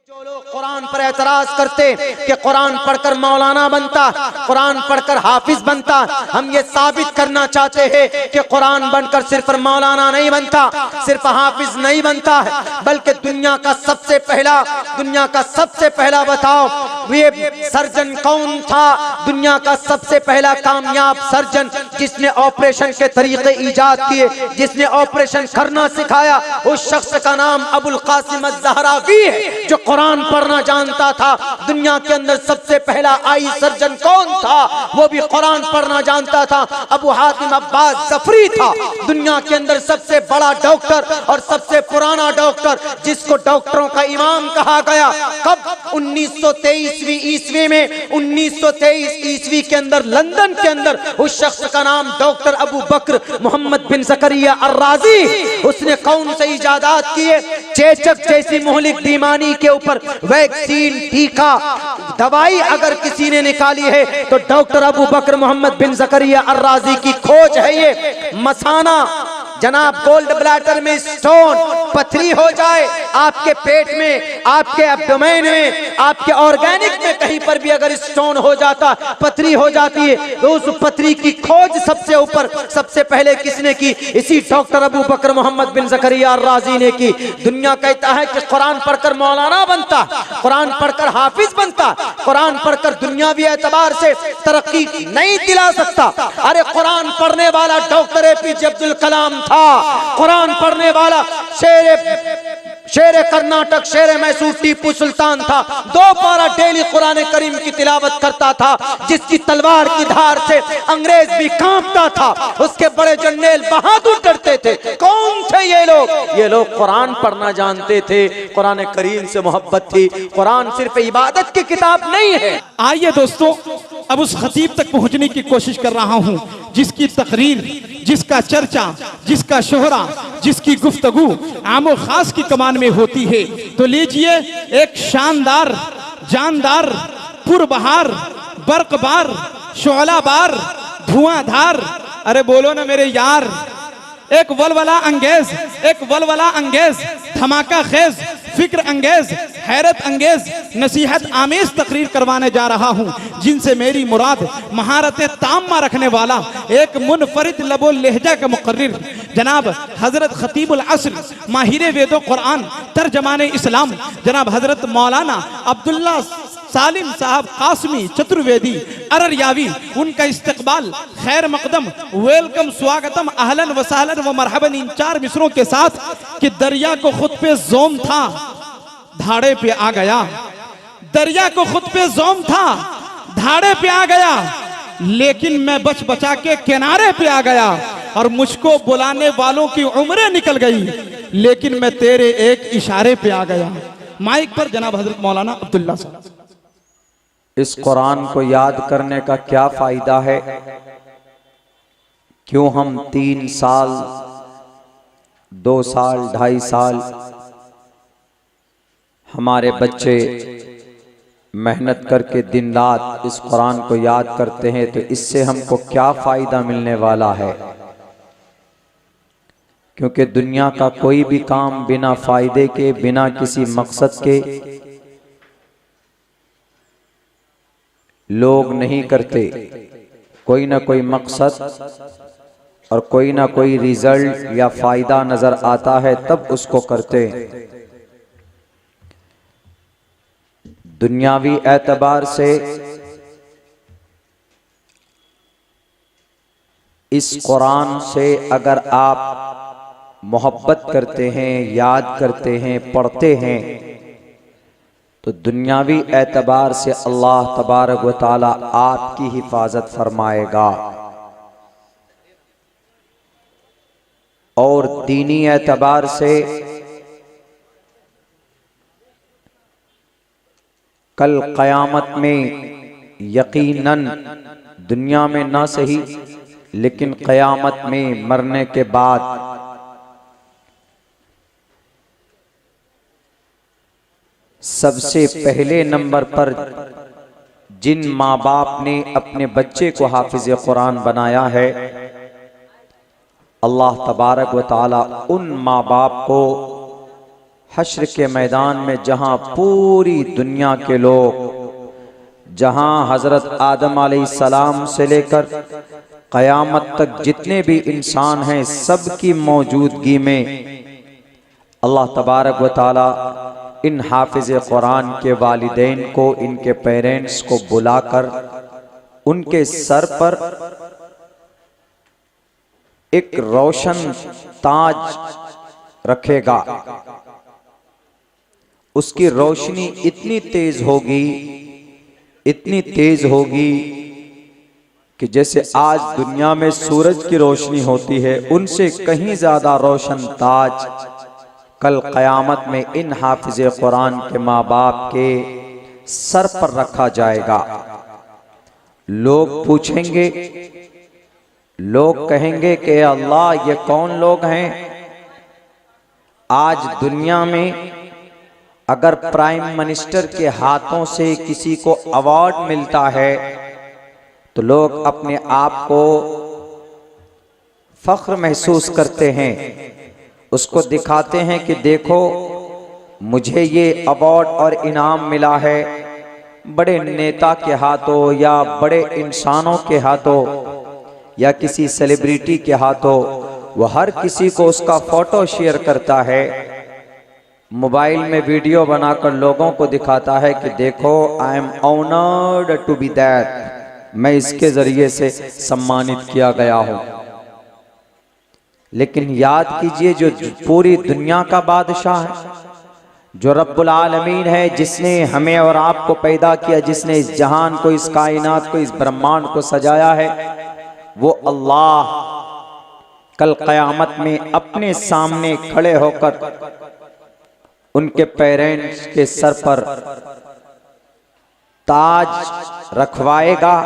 जो लोग कुरान पर एतराज करते कि कुरान पढ़कर मौलाना बनता, कुरान पढ़कर हाफिज बनता, हम ये साबित करना चाहते हैं कि कुरान बनकर सिर्फ मौलाना नहीं बनता, सिर्फ हाफिज नहीं बनता है, बल्कि दुनिया का सबसे पहला बताओ ये सर्जन कौन था? दुनिया का सबसे पहला कामयाब सर्जन जिसने ऑपरेशन के तरीके इजाद किए, जिसने ऑपरेशन करना सिखाया, उस शख्स का नाम अबुल कासिम अज़्ज़हरावी है, जो कुरान पढ़ना जानता था। दुनिया के अंदर सबसे पहला आई सर्जन कौन था? वो भी कुरान पढ़ना जानता था, अबू हातिम अब्बास ज़फ़री था। दुनिया के अंदर सबसे बड़ा डॉक्टर और सबसे पुराना डॉक्टर, जिसको डॉक्टरों का इमाम कहा गया, कब? 1923वीं ईस्वी में, 1923 ईस्वी के अंदर लंदन के अंदर उस शख्स का नाम डॉक्टर अबू बकर मोहम्मद बिन ज़करिया अर्राज़ी। उसने कौन से इजादात किए? चेचक जैसी मुहलिक बीमारी के ऊपर वैक्सीन, टीका, दवाई अगर किसी ने निकाली है तो डॉक्टर अबू बकर मोहम्मद बिन ज़करिया अर्राज़ी की खोज है ये। मसाना जनाब, गोल्ड ब्लैडर में स्टोन, पथरी हो जाए आपके पेट में, आपके एब्डोमेन में, आपके ऑर्गेनिक में कहीं पर भी अगर स्टोन हो जाता, पथरी हो जाती है, तो उस पथरी की खोज सबसे ऊपर सबसे पहले किसने की? इसी डॉक्टर अबू बकर मोहम्मद बिन ज़करिया अर्राज़ी ने की। दुनिया कहता है कि कुरान पढ़कर मौलाना बनता, कुरान पढ़कर हाफिज बनता, कुरान पढ़कर दुनियावी एतबार से तरक्की नहीं दिला सकता। अरे कुरान पढ़ने वाला डॉक्टर एपीजे अब्दुल कलाम था, कुरान पढ़ने वाला शेर कर्नाटक, शेर मैसूर टीपू सुल्तान था। 2 पारा डेली कुरान करीम की तिलावत करता था, जिसकी तलवार की धार से अंग्रेज भी कांपता था, उसके बड़े जनरल बहादुर डरते थे। कौन थे ये लोग? ये लोग कुरान पढ़ना जानते थे, कुरान करीम से मोहब्बत थी। कुरान सिर्फ इबादत की किताब नहीं है। आइए दोस्तों, अब उस खतीब तक पहुंचने की कोशिश कर रहा हूं जिसकी तकरीर, जिसका चर्चा, जिसका शोहरा, जिसकी गुफ्तगू आम और खास की कमान में होती है। तो लीजिए एक शानदार, जानदार, पुरबहार, बर्कबार, शोलाबार, धुआंधार, अरे बोलो ना मेरे यार, एक वलवला अंगेज, धमाका खेज, फिक्र अंगेज, हैरत अंगेज, नसीहत आमेज तकरीर करवाने जा रहा हूं, जिनसे मेरी मुराद महारत ताम्मा रखने वाला एक मुनफरिद लबो लहजा का मुकर्रिर जनाब हजरत खतीबुल अस्र, माहिर वेदो कुरान, तर्जमाने इस्लाम, जनाब हजरत मौलाना अब्दुल्ला सालिम साहब कासमी चतुर्वेदी अररियावी, उनका इस्तकबाल खैर मकदम, वेलकम, स्वागतम, अहलन व सहलन व मरहबन इन 4 मिसरों के साथ कि दरिया को खुद पे जोम था, धाड़े पे आ गया। दरिया को खुद पे जोम था, धाड़े पे आ गया, लेकिन मैं बच बचा के किनारे पे आ गया। और मुझको बुलाने वालों की उम्रें निकल गई, लेकिन मैं तेरे एक इशारे पे आ गया। माइक पर जनाब हजरत मौलाना अब्दुल्ला साहब। इस कुरान को याद करने का क्या फायदा है? क्यों हम 3 साल, 2 साल, 2.5 साल हमारे बच्चे मेहनत करके दिन रात इस कुरान को याद करते हैं? तो इससे हमको क्या फायदा मिलने वाला है? क्योंकि दुनिया का कोई भी काम बिना फायदे के, बिना किसी मकसद के लोग नहीं करते। कोई ना कोई मकसद और कोई ना कोई रिजल्ट या फायदा नजर आता है तब उसको करते। दुनियावी एतबार से इस कुरान से अगर आप मोहब्बत करते हैं, याद करते हैं, पढ़ते हैं, तो दुनियावी एतबार से अल्लाह तबारक व तआला आपकी हिफाजत फरमाएगा, और दीनी एतबार से कल क़यामत में यकीनन, दुनिया में ना सही लेकिन क़यामत में मरने के बाद सबसे पहले नंबर पर जिन माँ बाप ने अपने बच्चे को हाफिज कुरान बनाया है, अल्लाह तबारक व तआला उन माँ बाप को हश्र के मैदान में जहां पूरी दुनिया के लोग, जहां हजरत आदम अलैहिस्सलाम से लेकर क़यामत तक जितने भी इंसान हैं, सबकी मौजूदगी में अल्लाह तबारक व तआला इन हाफिज कुरान के वालिदैन को, इनके पेरेंट्स को बुलाकर उनके सर पर एक रोशन ताज रखेगा। उसकी रोशनी इतनी तेज होगी, इतनी तेज होगी कि जैसे आज दुनिया में सूरज की रोशनी होती है, उनसे कहीं ज्यादा रोशन ताज कल क़यामत में इन हाफिज कुरान के माँ बाप के सर पर रखा जाएगा। लोग पूछेंगे, लोग कहेंगे कि अल्लाह ये कौन लोग हैं? आज दुनिया में अगर प्राइम मिनिस्टर के हाथों से किसी को अवार्ड मिलता है तो लोग अपने आप को फख्र महसूस करते हैं, उसको दिखाते हैं कि देखो मुझे ये अवार्ड और इनाम मिला है। बड़े नेता के हाथों या बड़े इंसानों के हाथों या किसी सेलिब्रिटी के हाथों, वो हर किसी को उसका फोटो शेयर करता है, मोबाइल में वीडियो बनाकर लोगों को दिखाता है कि देखो I am honoured to be that, मैं इसके जरिए से सम्मानित किया गया हूं। लेकिन याद कीजिए, जो पूरी दुनिया का बादशाह है, जो रब्बुल आलमीन है, जिसने हमें और आपको पैदा किया, जिसने इस जहान को, इस कायनात को, इस ब्रह्मांड को सजाया है, वो अल्लाह कल क़यामत में अपने सामने खड़े होकर उनके पेरेंट्स के सर पर ताज रखवाएगा।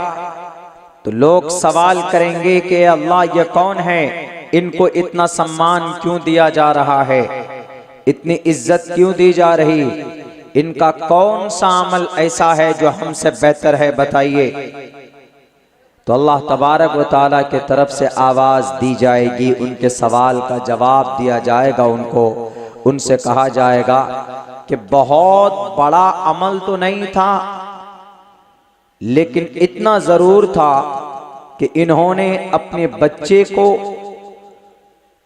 तो लोग सवाल करेंगे कि अल्लाह ये कौन है, इनको इतना सम्मान क्यों दिया जा रहा है, इतनी इज्जत क्यों दी जा रही, इनका कौन सा अमल ऐसा है जो हमसे बेहतर है, बताइए। तो अल्लाह तबारक व तआला के तरफ से आवाज दी जाएगी, उनके सवाल का जवाब दिया जाएगा उनको। उनसे कहा जाएगा कि बहुत बड़ा अमल तो नहीं था, लेकिन इतना जरूर था कि इन्होंने अपने बच्चे को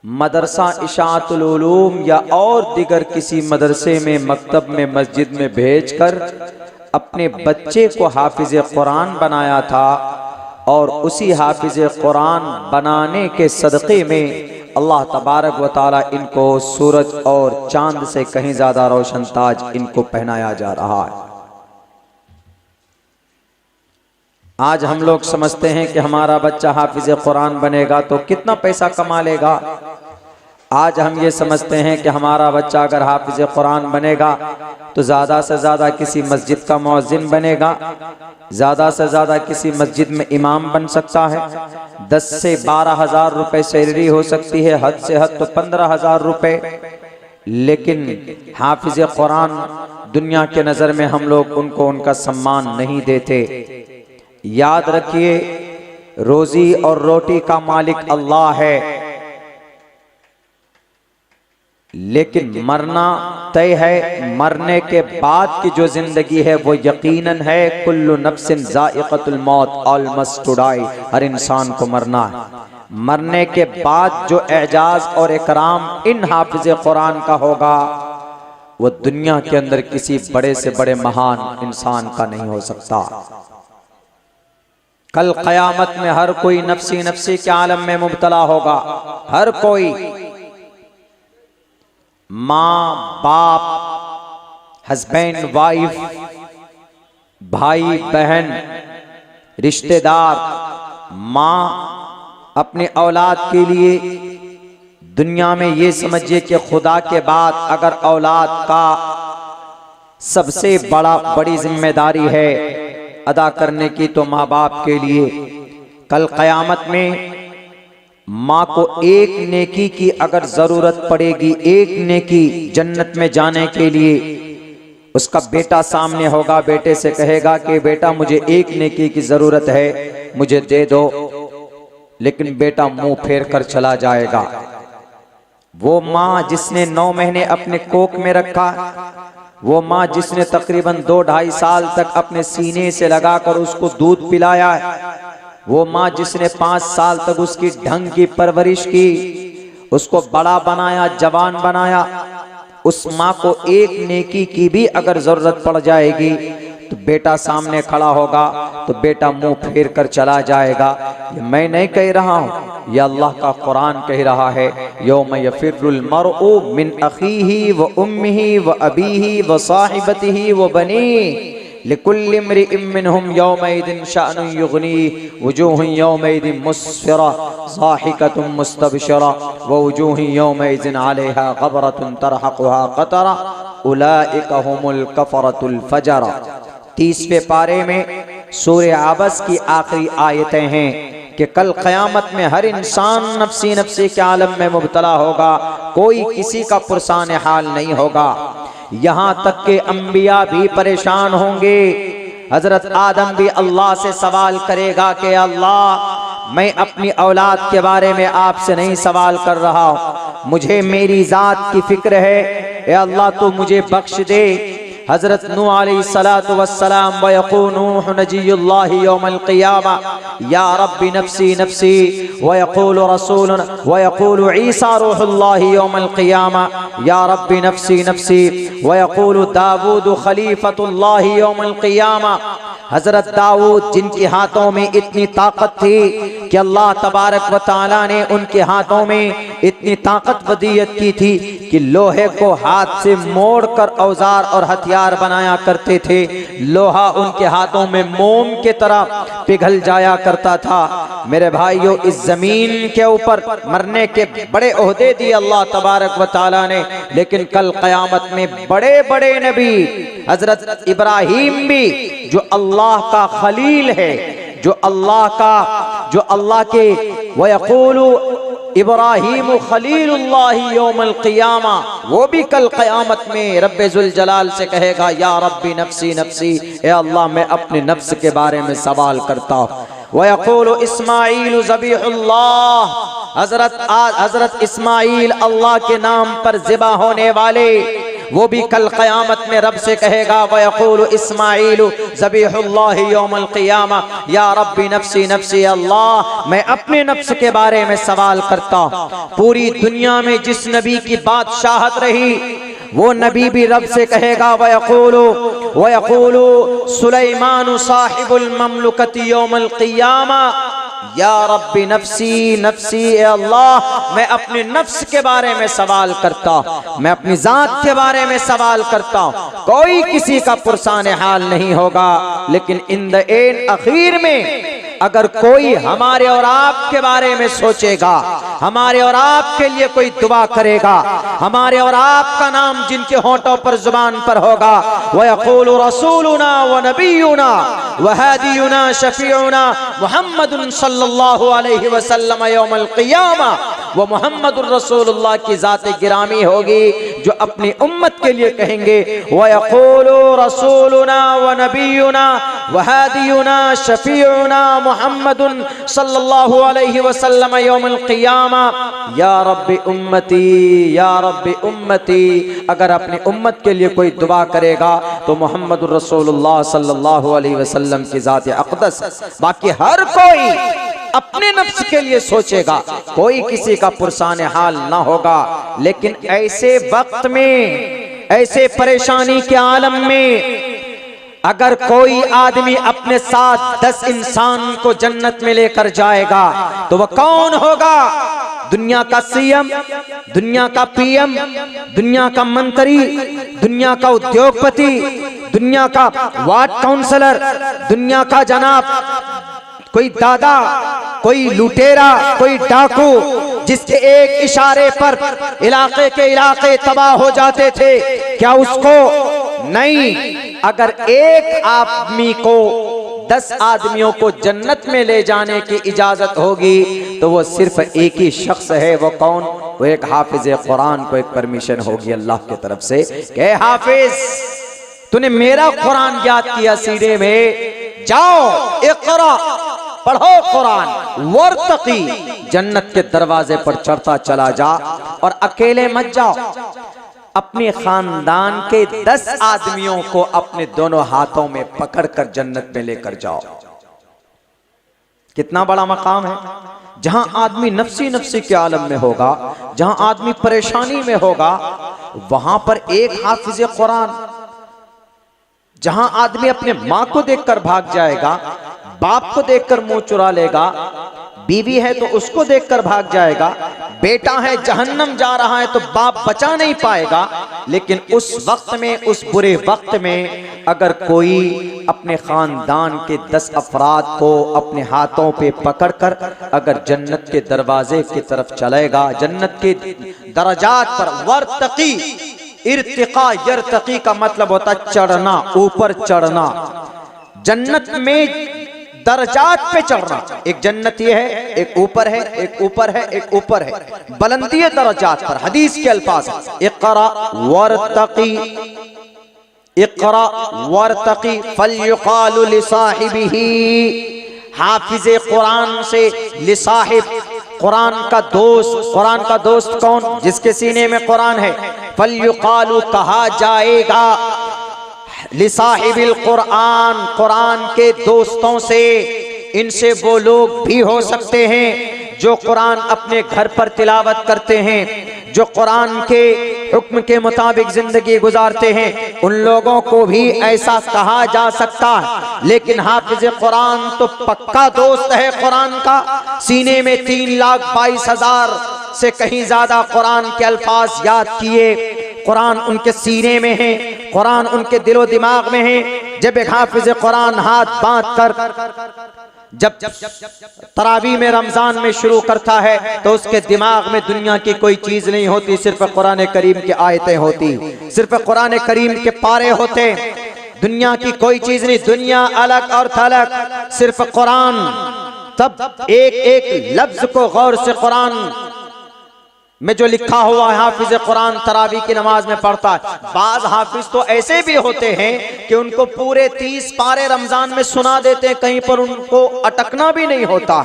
मदरसा इशाअतुल उलूम या और दिगर किसी मदरसे में, मकतब में, मस्जिद में भेजकर अपने बच्चे को हाफिज कुरान बनाया था। और उसी हाफिज कुरान बनाने के सदक़े में अल्लाह तबारक व तआला इनको सूरज और चांद से कहीं ज्यादा रोशन ताज इनको पहनाया जा रहा है। आज हम लोग समझते हैं कि हमारा बच्चा हाफिज कुरान बनेगा तो कितना पैसा कमा लेगा। आज हम ये समझते हैं कि हमारा बच्चा अगर हाफिज कुरान बनेगा तो ज़्यादा से ज़्यादा किसी मस्जिद का मुअज्जिन बनेगा, ज़्यादा से ज़्यादा किसी मस्जिद में इमाम बन सकता है, 10 से 12 हज़ार रुपये सैलरी हो सकती है, हद से हद तो 15 हज़ार रुपये। लेकिन हाफिज कुरान दुनिया के नज़र में हम लोग उनको उनका सम्मान नहीं देते। याद रखिए, रोजी और रोटी का मालिक अल्लाह है, लेकिन मरना तय है। मरने के बाद की जो जिंदगी है वो यकीनन है, कुल्लु नफ्सिन ज़ाइक़तुल मौत, ऑल मस्ट टू डाई, हर इंसान को मरना है। मरने के बाद जो एजाज और इकराम इन हाफिज कुरान का होगा वो दुनिया के अंदर किसी बड़े से बड़े महान इंसान का नहीं हो सकता। कल क़यामत में हर कोई नफ्सी नफ्सी के आलम में मुब्तला होगा, हर कोई। माँ बाप, हस्बैंड वाइफ, भाई बहन, रिश्तेदार, माँ अपने औलाद के लिए दुनिया में ये समझिए कि खुदा के बाद अगर औलाद का सबसे बड़ी जिम्मेदारी है अदा करने की तो माँ बाप के लिए। कल क़यामत में माँ को एक नेकी की अगर जरूरत पड़ेगी, एक नेकी जन्नत में जाने के लिए, उसका बेटा सामने होगा, बेटे से कहेगा कि बेटा मुझे एक नेकी की जरूरत है, मुझे दे दो, लेकिन बेटा मुंह फेर कर चला जाएगा। वो माँ जिसने 9 महीने अपने कोख में रखा, वो माँ जिसने तकरीबन 2-2.5 साल तक अपने सीने से लगाकर उसको दूध पिलाया है, वो माँ जिसने 5 साल तक उसकी ढंग की परवरिश की, उसको बड़ा बनाया, जवान बनाया, उस माँ को एक नेकी की भी अगर जरूरत पड़ जाएगी तो बेटा सामने खड़ा होगा तो बेटा मुंह फेर कर चला जाएगा। ये मैं नहीं कह रहा हूँ, ये अल्लाह का कुरान कह रहा है, यौम यफिरुल मरउ मिन अखीही व उम्मिही व अबीही व साहिबतिही व बनीही लिकुल्लि इम्रिइम मिनहुम यौमइदिन शअनुन युगनी वजूहुन यौमइदिन मुस्फिरा ज़ाहिकतुन मुस्तबशिरा व वजूहुन यौमइदिन अलैहा गबरतुन तरहक़ुहा क़तरा उलाइका हुमुल कफ़रतुल फजरा। 30वें पारे में सूरह आबस की आखिरी आयतें हैं कि कल क़यामत में हर इंसान नफ्सी नफ्सी के आलम में मुब्तला होगा, कोई किसी का पुरसान हाल नहीं होगा। यहाँ तक के अंबिया भी परेशान होंगे। हजरत आदम भी अल्लाह से सवाल करेगा कि अल्लाह मैं अपनी औलाद के बारे में आपसे नहीं सवाल कर रहा हूँ, मुझे मेरी जात की फिक्र है, ए अल्लाह तो मुझे बख्श दे। हजरत नूह अलैहिस्सलातु वस्सलाम व यक़ूलु नूह नजियुल्लाहि यौमल क़ियामा या रब्बी नफ्सी नफ्सी व यक़ूलु ईसा रूहुल्लाहि यौमल क़ियामा या रब्बी नफ्सी नफ्सी व यक़ूलु दाऊद खलीफतुल्लाहि यौमल क़ियामा। हजरत दाऊद जिनके हाथों में इतनी ताकत थी कि अल्लाह तबारक व तआला ने उनके हाथों में इतनी ताकत वदीयत की थी कि लोहे को हाथ से मोड़कर औजार और हथियार बनाया करते थे। लोहा उनके हाथों में मोम के तरह पिघल जाया करता था। मेरे भाइयों, इस जमीन के ऊपर मरने के बड़े ओहदे दिए अल्लाह तबारक व तआला ने, लेकिन कल क़यामत में बड़े बड़े नबी, हजरत इब्राहीम भी जो अल्लाह का खलील है, जो अल्लाह के व यक़ूलु इब्राहीम खलीलुल्लाह यौमल क़ियामा, वो भी कल क़यामत में रब्बे जुल जलाल से कहेगा या रब्बी नफ्सी नफ्सी, ए अल्लाह मैं अपने नफ्स के बारे में सवाल करता हूँ। व यक़ूलु इस्माईल ज़बीहुल्लाह, हजरत इस्माईल अल्लाह के नाम पर ज़िबा होने वाले, वो भी कल क़यामत में रब से कहेगा व यक़ूलु इस्माईल ज़बीहुल्लाह यौमल क़ियामा या रब्बी नफ्सी नफ्सी, अल्लाह मैं अपने नफ्स के बारे में सवाल करता हूँ। पूरी दुनिया में जिस नबी की बादशाहत रही वो नबी भी रब से कहेगा व यक़ूलु सुलैमान साहिबुल ममलुकति यौमल क़ियामा या रब्बी नफ्सी नफ्सी, ए अल्लाह मैं अपने नफ्स के बारे में सवाल करता हूँ, मैं अपनी जात के बारे में सवाल करता हूँ। कोई किसी का पुरसान हाल नहीं होगा, लेकिन इन द एंड आखिर में अगर कोई हमारे और आपके बारे में सोचेगा, हमारे और आपके लिए कोई दुआ करेगा, हमारे और आपका नाम जिनके होंठों पर जुबान पर होगा, व यक़ूलु रसूलुना व नबियुना व हादियुना शफीउना मुहम्मदुन सल्लल्लाहु अलैहि वसल्लम यौमल क़ियामा, वो मुहम्मदुर रसूलुल्लाह की जात गिरामी होगी जो अपनी उम्मत के लिए कहेंगे व यक़ूलु रसूलुना व नबियुना व हादियुना शफीउना मुहम्मदुन सल्लल्लाहु अलैहि वसल्लम यौमल क़ियामा या रब्बी उम्मती या रब्बी उम्मती। अगर अपनी उम्मत के लिए कोई दुआ करेगा तो मुहम्मदुर रसूलुल्लाह सल्लल्लाहु अलैहि वसल्लम की जात अक़दस। बाकी हर कोई अपने नफ्स के लिए सोचेगा, कोई किसी का पुरसान हाल ना होगा। लेकिन ऐसे वक्त में, ऐसे परेशानी के आलम में अगर कोई आदमी अपने साथ 10 इंसान को जन्नत में लेकर जाएगा तो वह कौन होगा? दुनिया का सीएम, दुनिया का पीएम, दुनिया का मंत्री, दुनिया का उद्योगपति, दुनिया का वार्ड काउंसलर, दुनिया का जनाब कोई दादा, कोई लुटेरा, कोई डाकू जिसके एक इशारे पर इलाके के इलाके तबाह हो जाते थे, क्या उसको नहीं? अगर एक आदमी को 10 आदमियों को जन्नत में ले जाने की इजाजत होगी तो वो सिर्फ एक ही शख्स है। वो कौन? वो एक हाफिज कुरान को एक परमिशन होगी अल्लाह की तरफ से कि हाफिज तूने मेरा कुरान याद किया सीने में, जाओ इक़रा पढ़ो कुरान, वर्तकी, जन्नत के दरवाजे पर चढ़ता चला जा। और अकेले मत जाओ, अपने खानदान के 10 आदमियों को अपने दोनों हाथों में पकड़कर जन्नत में लेकर जाओ। कितना बड़ा मकाम है, जहां आदमी नफ्सी नफ्सी के आलम में होगा, जहां आदमी परेशानी में होगा, वहां पर एक हाफिज कुरान, जहां आदमी अपने मां को देखकर भाग जाएगा, बाप को देखकर मुंह चुरा लेगा, बीवी है तो उसको देखकर भाग जाएगा, बेटा है जहन्नम जा रहा है तो बाप बचा नहीं पाएगा। लेकिन उस वक्त में, उस बुरे वक्त में अगर कोई अपने खानदान के 10 अफराद को अपने हाथों पे पकड़कर अगर जन्नत के दरवाजे की तरफ चलेगा, जन्नत के दरजात पर, वर्तकी, इर्तिका, यर्तकी का मतलब होता है चढ़ना, ऊपर चढ़ना, जन्नत में दरजात पे चढ़ना। एक जन्नत ये है, एक ऊपर है, एक ऊपर है, एक ऊपर है, बुलंदी दरजात पर। हदीस के अल्फाज, इक़रा वर्तकी, इक़रा वर्तकी फल्युक़ालु लिसाहिबिही, हाफिज़े कुरान से लिसाहिब, कुरान का दोस्त। कुरान का दोस्त कौन? जिसके सीने में कुरान है। फल्युक़ालु, कहा जाएगा, लिसाहिबिल कुरान, कुरान के दोस्तों से। इनसे वो लोग भी हो सकते हैं जो कुरान अपने घर पर तिलावत करते हैं, जो कुरान के हुक्म के मुताबिक जिंदगी गुजारते हैं, उन लोगों को भी ऐसा कहा जा सकता है। लेकिन हाफिज कुरान तो पक्का दोस्त है कुरान का। सीने में 3,22,000 से कहीं ज्यादा कुरान के अल्फाज याद किए, कुरान उनके सीने में है, कुरान उनके दिलो दिमाग में है। जब एक हाफिज कुरान हाथ बांध कर जब तरावी में रमजान में शुरू करता है तो उसके दिमाग में दुनिया की कोई चीज नहीं होती, सिर्फ कुरान करीम की आयतें होती, सिर्फ कुरान करीम के पारे होते, दुनिया की कोई चीज नहीं, दुनिया अलग और थलग, सिर्फ कुरान। तब एक एक लफ्ज को गौर से कुरान में जो लिखा हुआ है हाफिज कुरान तरावी की नमाज में पढ़ता है। बाज हाफिज तो ऐसे भी होते हैं कि उनको पूरे 30 पारे रमजान में सुना देते हैं, कहीं पर उनको अटकना भी नहीं होता,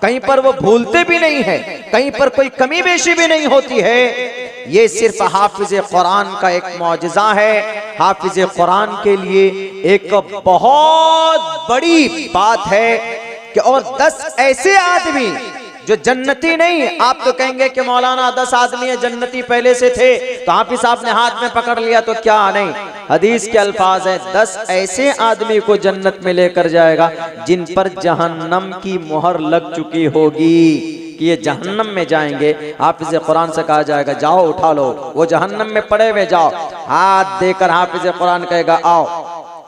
कहीं पर वो भूलते भी नहीं है, कहीं पर कोई कमी बेशी भी नहीं होती है। ये सिर्फ हाफिज कुरान का एक मौजज़ा है। हाफिज कुरान के लिए एक बहुत बड़ी बात है कि और 10 ऐसे आदमी जो जन्नती नहीं। आप तो कहेंगे कि मौलाना 10 आदमी है जन्नती पहले से थे, तो हाफिज साहब ने हाथ में पकड़ लिया तो क्या? नहीं, हदीस के अल्फाज है, 10 ऐसे आदमी को जन्नत में लेकर जाएगा जिन पर जहन्नम की मुहर लग चुकी होगी कि ये जहन्नम में जाएंगे। हाफिज कुरान से कहा जाएगा जाओ उठा लो, वो जहन्नम में पड़े हुए, जाओ। हाथ देकर हाफिज कुरान कहेगा आओ,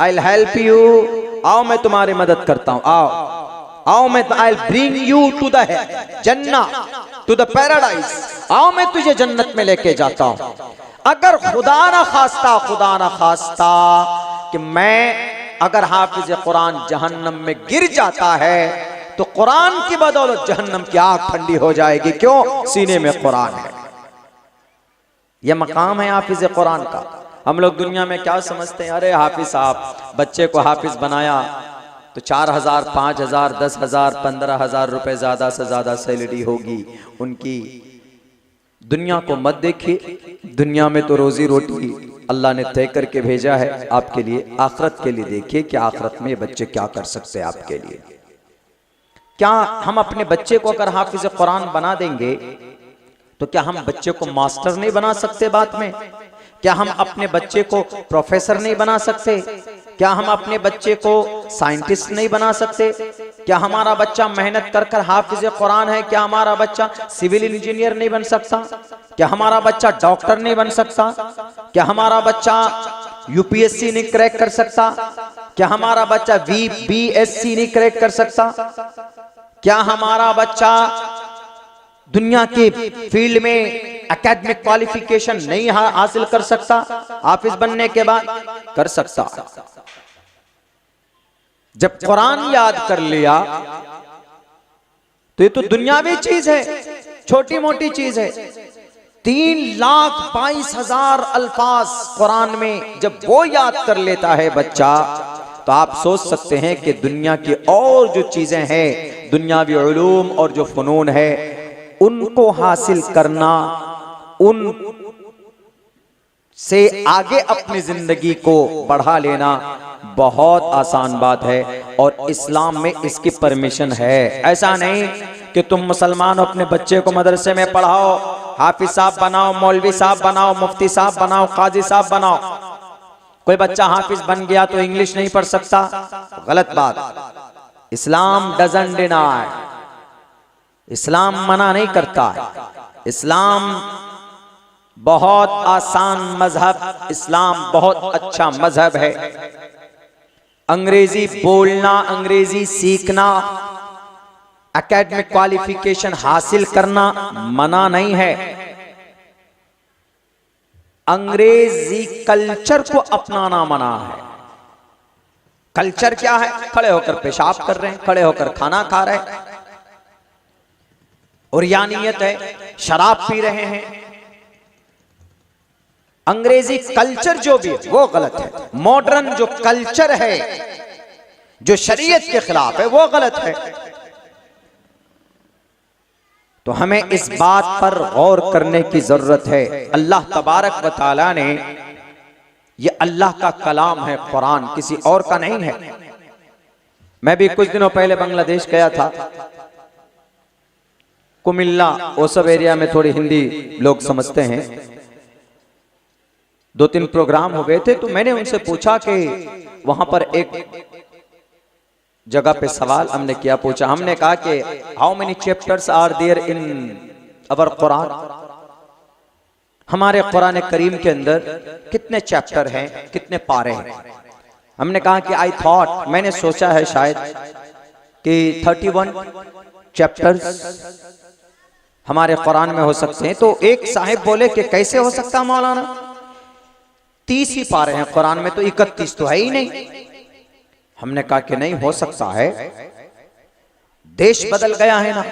आई विल हेल्प यू, आओ मैं तुम्हारी मदद करता हूँ, आओ आओ मैं, I bring you to the जन्ना, टू द पैराडाइज, आओ मैं तुझे जन्नत में लेके जाता हूं। अगर खुदा ना खास्ता कि मैं, अगर हाफिज कुरान जहन्नम में गिर जाता है तो कुरान की बदौलत जहन्नम की आग ठंडी हो जाएगी। क्यों? सीने में कुरान है। यह मकाम है हाफिज कुरान का। हम लोग दुनिया में क्या समझते हैं, अरे हाफिज साहब बच्चे को हाफिज बनाया तो 4,000, 5,000, 10,000, 15,000 रुपए ज्यादा से ज्यादा सैलरी होगी उनकी। दुनिया को मत देखिए, दुनिया में तो रोजी रोटी अल्लाह ने तय करके भेजा है आपके लिए। आखिरत के लिए देखिए कि आखिरत में ये बच्चे क्या कर सकते हैं आपके लिए। क्या हम अपने बच्चे को अगर हाफिज कुरान बना देंगे तो क्या हम बच्चे को मास्टर नहीं बना सकते बाद में? क्या हम अपने बच्चे को प्रोफेसर नहीं बना सकते? क्या हम अपने बच्चे को साइंटिस्ट नहीं बना सकते? क्या हमारा बच्चा मेहनत कर कर हाफिज कुरान है, क्या हमारा बच्चा सिविल इंजीनियर नहीं बन सकता? क्या हमारा बच्चा डॉक्टर नहीं बन सकता? क्या हमारा बच्चा यूपीएससी नहीं क्रैक कर सकता? क्या हमारा बच्चा बीएससी नहीं क्रैक कर सकता? क्या हमारा बच्चा दुनिया के फील्ड में एकेडमिक क्वालिफिकेशन नहीं हासिल कर सकता? हाफिज बनने के बाद कर सकता। जब कुरान याद कर लिया तो ये तो दुनियावी चीज है, छोटी मोटी चीज है। 3,22,000 अल्फाज कुरान में जब वो याद कर लेता है बच्चा, तो आप सोच सकते हैं कि दुनिया की और जो चीजें हैं दुनियावी उलूम और जो फ़नून है उनको हासिल करना, उन से आगे अपनी जिंदगी को बढ़ा लेना बहुत आसान बात है और इस्लाम में इसकी परमिशन है। ऐसा नहीं कि तुम मुसलमान अपने बच्चे को मदरसे में पढ़ाओ, हाफिज साहब बनाओ, मौलवी साहब बनाओ, मुफ्ती साहब बनाओ, काजी साहब बनाओ। कोई बच्चा हाफिज बन गया तो इंग्लिश नहीं पढ़ सकता, गलत बात। इस्लाम डजंट डिनाई, इस्लाम मना नहीं करता है। इस्लाम बहुत आसान मजहब, इस्लाम बहुत अच्छा मजहब है। अंग्रेजी बोलना, अंग्रेजी सीखना, एकेडमिक क्वालिफिकेशन हासिल करना मना नहीं है। अंग्रेजी कल्चर को अपनाना मना है। कल्चर क्या है? खड़े होकर पेशाब कर रहे हैं, खड़े होकर खाना खा रहे हैं, और यानियत है, शराब पी रहे हैं। अंग्रेजी कल्चर जो भी है वो गलत है। मॉडर्न जो कल्चर है जो शरीयत के खिलाफ है वो गलत है। तो हमें इस बात पर गौर करने की जरूरत है। अल्लाह तबारक व तआला ने, ये अल्लाह का कलाम है, कुरान किसी और का नहीं है। मैं भी कुछ दिनों पहले बांग्लादेश गया था, कुमिल्ला, वो सब एरिया में थोड़ी हिंदी लोग समझते हैं। 2-3 प्रोग्राम हो गए थे, तो मैंने उनसे पूछा कि वहां पर एक जगह पे सवाल हमने किया, पूछा, हमने कहा कि how many chapters are there in our Quran, हमारे कुरान करीम के अंदर कितने चैप्टर हैं, कितने पारे हैं। हमने कहा कि आई थॉट, मैंने सोचा है शायद कि 31 चैप्टर्स हमारे कुरान में हो सकते हैं। तो एक साहिब बोले कि कैसे हो सकता मौलाना, 30 ही पारे हैं कुरान में, तो 31 तो है ही नहीं। हमने कहा कि नहीं हो सकता है, देश बदल गया है ना।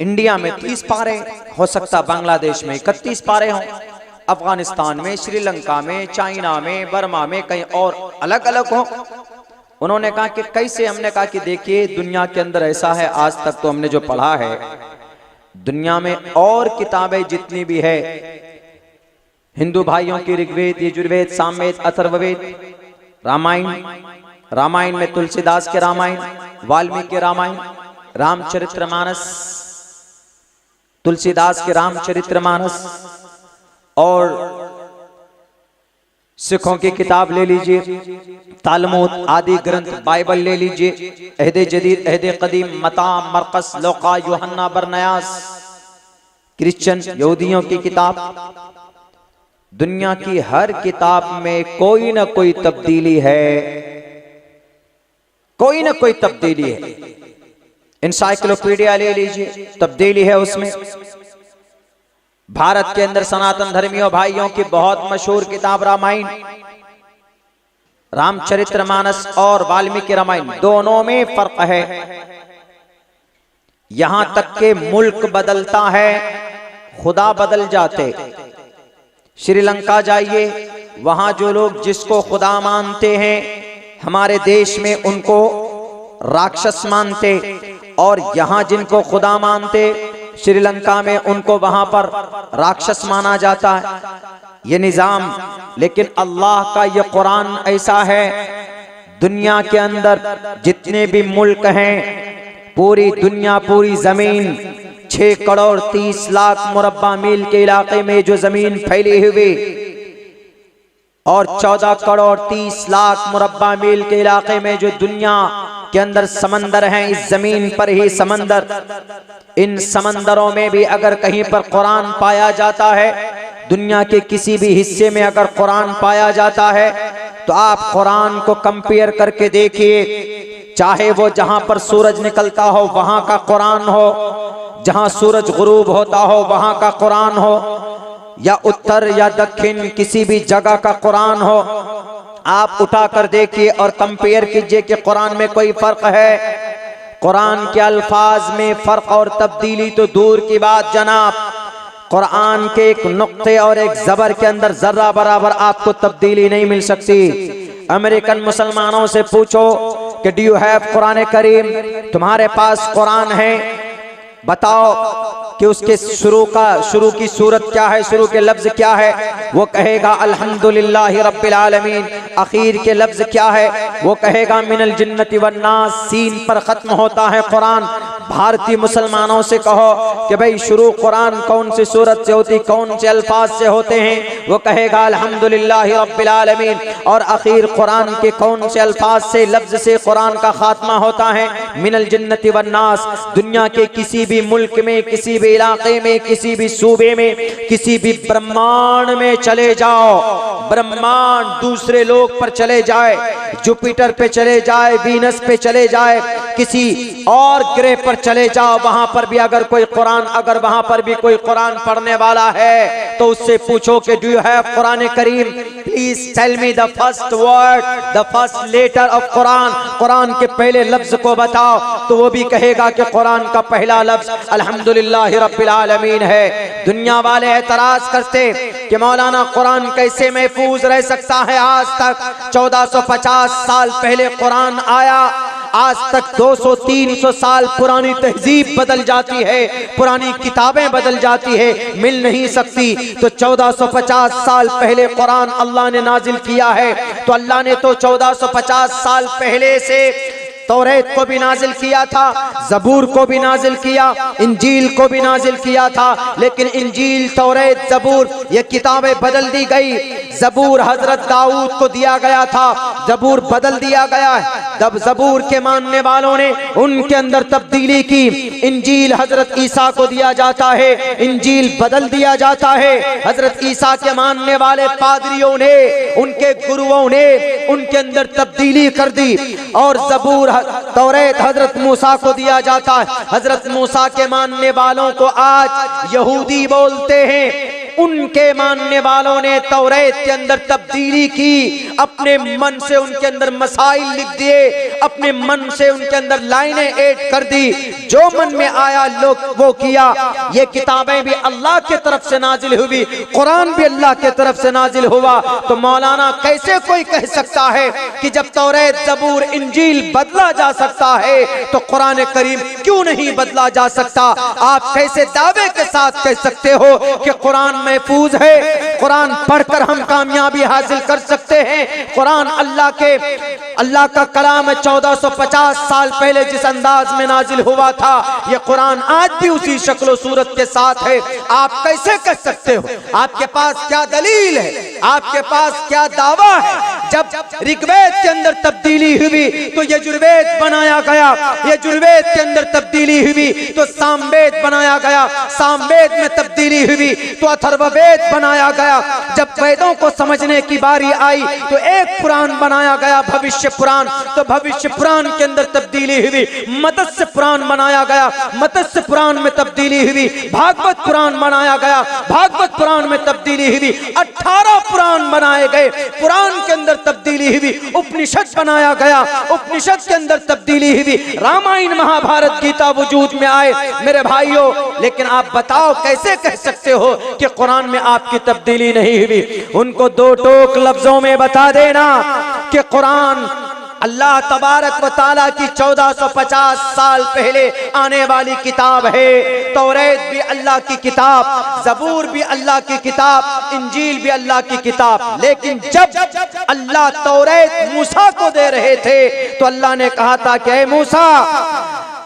इंडिया में 30 पारे हो सकता, बांग्लादेश में 31 पारे हों, अफगानिस्तान में, श्रीलंका में, चाइना में, बर्मा में, कहीं और अलग अलग हो। उन्होंने कहा कि कैसे? हमने कहा कि देखिए, दुनिया के अंदर ऐसा है, आज तक तो हमने जो पढ़ा है, दुनिया में और किताबें जितनी भी है, हिंदू भाइयों की ऋग्वेद, यजुर्वेद, सामवेद, अथर्ववेद, रामायण में तुलसीदास के रामायण, वाल्मीकि रामायण, रामचरितमानस, तुलसीदास के रामचरितमानस, और सिखों की किताब ले लीजिए, तालमुद आदि ग्रंथ, बाइबल ले लीजिए, अहदे जदीद, अहदे कदीम, मता, मरकस, लौका, यूहन्ना, बरनयास, क्रिश्चियन यहूदियों की किताब। दुनिया की हर किताब में कोई ना कोई तब्दीली है, कोई ना कोई तब्दीली है। इंसाइक्लोपीडिया ले लीजिए, तब्दीली है उसमें। भारत के अंदर सनातन धर्मियों भाइयों की बहुत मशहूर किताब रामायण, रामचरितमानस और वाल्मीकि रामायण, दोनों में फर्क है। यहां तक के मुल्क बदलता है, खुदा बदल जाते। श्रीलंका जाइए, वहां जो लोग जिसको खुदा मानते हैं, हमारे देश में उनको राक्षस मानते, और यहां जिनको खुदा मानते, श्रीलंका में उनको वहां पर राक्षस माना जाता है। ये निजाम, लेकिन अल्लाह का ये कुरान ऐसा है, दुनिया के अंदर जितने भी मुल्क हैं, पूरी दुनिया, पूरी जमीन, 6 करोड़ 30 लाख मुरब्बा मील के इलाके में जो जमीन फैली हुई, और 14 करोड़ 30 लाख मुरब्बा मील के इलाके में जो दुनिया के अंदर समंदर हैं, इस जमीन पर ही समंदर, इन समंदरों में भी अगर कहीं पर कुरान पाया जाता है, दुनिया के किसी भी हिस्से में अगर कुरान पाया जाता है, तो आप कुरान को कंपेयर करके देखिए। चाहे वो जहां पर सूरज निकलता हो वहां का कुरान हो, जहां सूरज गुरूब होता हो वहां का कुरान हो, या उत्तर या दक्षिण किसी भी जगह का कुरान हो, आप उठाकर देखिए और कंपेयर कीजिए कि कुरान में कोई फर्क है। कुरान के अल्फाज में फर्क और तब्दीली तो दूर की बात जनाब, कुरान के एक नुक्ते और एक जबर के अंदर जर्रा बराबर आपको तब्दीली नहीं मिल सकती। अमेरिकन मुसलमानों से पूछो, कि डू यू हैव कुरान करीम, तुम्हारे पास कुरान है? बताओ कि उसके शुरू की सूरत क्या है, शुरू के लफ्ज क्या है? वो कहेगा अल्हम्दुलिल्लाहि रब्बिल आलमीन। आखिर के लफ्ज क्या है? वो कहेगा मिनल जिन्नति वन्नास। सीन पर खत्म होता है कुरान। भारतीय मुसलमानों से कहो कि भाई शुरू कुरान कौन सी सूरत से होती, कौन से अल्फाज से होते हैं? वो कहेगा अल्हम्दुलिल्लाहि रब्बिल आलमीन। और आखिर कुरान के कौन से अल्फाज से, लफ्ज से कुरान का खात्मा होता है? मिनल जिन्नति वन्नास। दुनिया के किसी भी मुल्क में, किसी भी इलाके में, किसी भी सूबे में, किसी भी ब्रह्मांड में चले जाओ, ब्रह्मांड दूसरे लोक पर चले जाए, जुपिटर पे चले जाए, वीनस पे चले जाए, किसी और ग्रह पर चले जाओ, वहां पर भी अगर वहां पर भी कोई कुरान पढ़ने वाला है तो उससे पूछो कि डू यू हैव कुरान करीम, please tell me the first word, the first letter of Quran. Quran के पहले लफ्ज को बताओ, तो वो भी कहेगा कि कुरान का पहला लफ्ज अल्हम्दुलिल्लाहि रब्बिल आलमीन है। दुनिया वाले एतराज करते कि मौलाना कुरान कैसे महफूज रह सकता है? आज तक 1450 साल पहले कुरान आया, आज तक 200-300 साल पुरानी तहजीब बदल जाती है, पुरानी किताबें बदल जाती है, मिल नहीं सकती। तो 1450 साल पहले कुरान अल्लाह ने नाजिल किया है, तो अल्लाह ने तो 1450 साल पहले से तौरेत को भी नाजिल किया था, जबूर को भी नाजिल किया, इंजील को भी नाजिल किया था। लेकिन इंजील, तौरेत, जबूर ये किताबें बदल दी गई। जबूर हजरत दाऊद को दिया गया था, जबूर बदल दिया गया है। तब जबूर के मानने वालों ने उनके अंदर तब्दीली की। इंजील हजरत ईसा को दिया जाता है, इंजील बदल दिया जाता है। हजरत ईसा के मानने वाले पादरियों ने, उनके गुरुओं ने उनके अंदर तब्दीली कर दी। और जबूर, तौरेत हजरत मूसा को दिया जाता है। हजरत मूसा के मानने वालों को आज यहूदी बोलते हैं। उनके मानने वालों ने तौरेत के अंदर तब्दीली की, अपने मन से उनके अंदर मसाइल लिख दिए, अपने मन से उनके अंदर लाइनें ऐड कर दी, जो मन में आया लोग वो किया। ये किताबें भी अल्लाह के तरफ से नाजिल हुई, कुरान भी अल्लाह के तरफ से नाजिल हुआ। तो मौलाना कैसे कोई कह सकता है कि जब तौरेत, जबूर, इंजील बदला जा सकता है तो कुरान करीम क्यों नहीं बदला जा सकता? आप कैसे दावे के साथ कह सकते हो कि कुरान महफूज है, कुरान पढ़कर हम कामयाबी हासिल कर सकते हैं? कुरान अल्लाह का कलाम है। 1450 साल पहले जिस अंदाज में नाजिल हुआ था, ये कुरान आज भी उसी शक्ल सूरत के साथ है। आप कैसे कह सकते हो? आपके पास क्या दलील है? आपके पास क्या दावा है? जब ऋग्वेद के अंदर तब्दीली हुई तो यजुर्वेद बनाया गया, यजुर्वेद के अंदर तब्दीली हुई तो सामवेद बनाया गया, सामवेद में तब्दीली हुई तो अथर्ववेद बनाया गया। जब वेदों को समझने की बारी आई तो एक पुराण बनाया गया, भविष्य पुराण। तो भविष्य पुराण के अंदर तब्दीली हुई, मत्स्य पुराण बनाया गया, मत्स्य पुराण में तब्दीली हुई, भागवत पुराण बनाया गया, भागवत पुराण में तब्दीली हुई, 18 पुराण बनाए गए, पुराण के अंदर तब्दीली हुई, उपनिषद बनाया गया, उपनिषद के अंदर तब्दीली हुई, रामायण, महाभारत, गीता वजूद में आए। मेरे भाइयों, लेकिन आप बताओ कैसे कह सकते हो कि कुरान में आपकी तब्दीली नहीं हुई? उनको दो टोक लफ्जों में बता देना कि कुरान अल्लाह तबारक व ताला की 1450 साल पहले आने वाली किताब है। तौरेत भी अल्लाह की किताब, जबूर भी अल्लाह की किताब, इंजील भी अल्लाह की किताब। लेकिन जब अल्लाह तौरेत मूसा को दे रहे थे तो अल्लाह ने कहा था कि ऐ मूसा,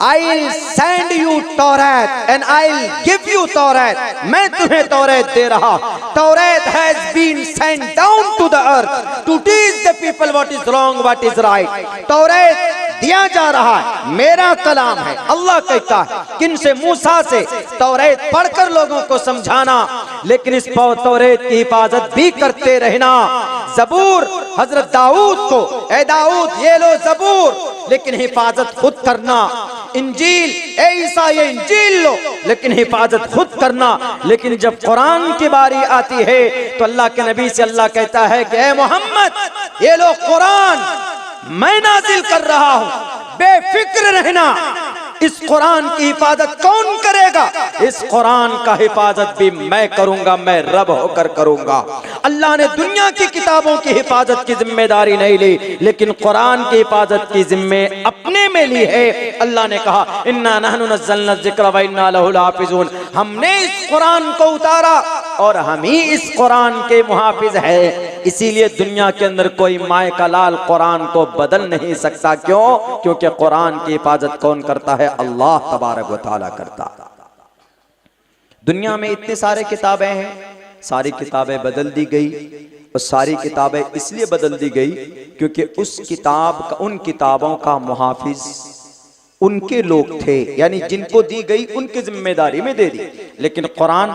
I'll send you Torah and I'll give you Torah। मैं तुम्हें तौरेत दे रहा। तौरेत has been sent down to the earth to teach the people what is wrong, what is right। तौरेत दिया जा रहा है, मेरा कलाम है। अल्लाह कहता है किन से? मूसा से। तौरेत पढ़कर लोगों को समझाना, लेकिन इस तौरेत की हिफाजत भी करते रहना। जबूर हजरत दाऊद को, ए दाऊद ये लो जबूर, लेकिन हिफाजत खुद करना। इंजील, ए ईसा ये इंजील लो, लेकिन हिफाजत खुद करना। लेकिन जब कुरान की बारी आती है तो अल्लाह के नबी से अल्लाह कहता है कि ए मोहम्मद ये लो कुरान मैं नाजिल कर रहा हूं, बेफिक्र रहना। इस कुरान की हिफाजत कौन करेगा? इस कुरान का हिफाजत भी मैं करूंगा, मैं रब होकर करूंगा। अल्लाह ने दुनिया की किताबों की हिफाजत की जिम्मेदारी नहीं ली, लेकिन कुरान की हिफाजत की जिम्मे अपने में ली है। अल्लाह ने कहा इन्ना नहनु नज़्ज़लना ज़िक्र व इन्ना लहु लहाफ़िज़ून, हमने इस कुरान को उतारा और हम ही इस कुरान के मुहाफिज है। इसीलिए दुनिया के अंदर कोई माए का लाल कुरान को बदल नहीं सकता। क्यों? क्योंकि कुरान की हिफाजत कौन करता है? अल्लाह तबारक व तआला करता। दुनिया में इतने सारे किताबें हैं, सारी किताबें बदल दी गई, और सारी किताबें इसलिए बदल दी गई क्योंकि उस किताब का, उन किताबों का मुहाफिज उनके लोग थे, यानी जिनको दी गई उनकी जिम्मेदारी में दे दी। लेकिन कुरान,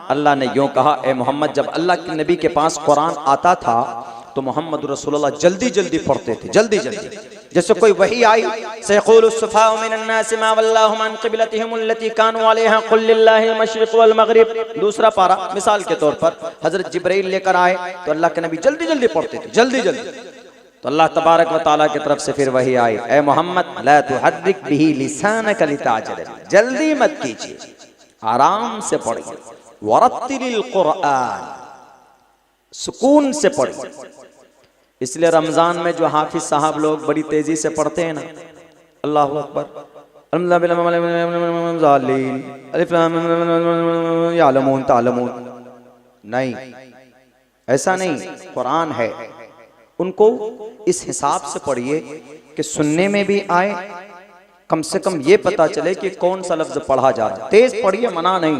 अल्लाह ने यूं कहा, ए मोहम्मद, जब अल्लाह के नबी के पास कुरान आता था तो मोहम्मद रसूलुल्लाह जल्दी जल्दी पढ़ते थे, जल्दी जल्दी। जैसे कोई वही आई, सयक़ूलु सुफ़हाउ मिनन्नासि मा वल्लाहुम अन क़िबलतिहिम अल्लती कानू अलैहा क़ुल लिल्लाहिल मशरिक़ वल मग़रिब। दूसरा पारा, मिसाल के तौर पर हज़रत जिब्राइल लेकर आए तो अल्लाह के नबी जल्दी जल्दी पढ़ते थे, जल्दी जल्दी। तो अल्लाह तबारक व तआला की तरफ से फिर वही आई, ए मोहम्मद ला तुहर्रिक बिही लिसानक लिताजल, जल्दी मत कीजिए, आराम से पढ़िए, वरत्तिलिल कुरआन, सुकून से पढ़िए। इसलिए रमजान में जो हाफिज साहब लोग बड़ी तेजी से पढ़ते हैं ना, अल्लाहु अकबर, नहीं, ऐसा नहीं। कुरान है, उनको इस हिसाब से पढ़िए कि सुनने में भी आए, कम से कम ये पता चले कि कौन सा लफ्ज पढ़ा जा रहा है। तेज पढ़िए, मना नहीं,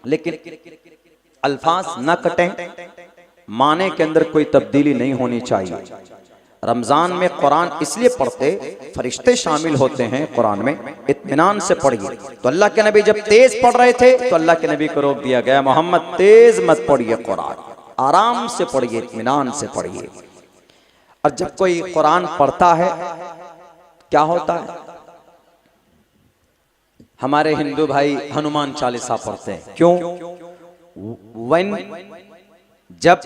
लेकिन अल्फाज न कटें, माने के अंदर कोई तब्दीली नहीं होनी चाहिए। रमजान में कुरान इसलिए पढ़ते, फरिश्ते शामिल होते हैं कुरान में, इत्मीनान से पढ़िए। तो अल्लाह के नबी जब तेज पढ़ रहे थे तो अल्लाह के नबी को रोक दिया गया, मोहम्मद तेज मत पढ़िए, कुरान आराम से पढ़िए, इत्मीनान से पढ़िए। और जब कोई कुरान पढ़ता है क्या होता है? हमारे हिंदू भाई हनुमान चालीसा पढ़ते हैं। क्यों? जब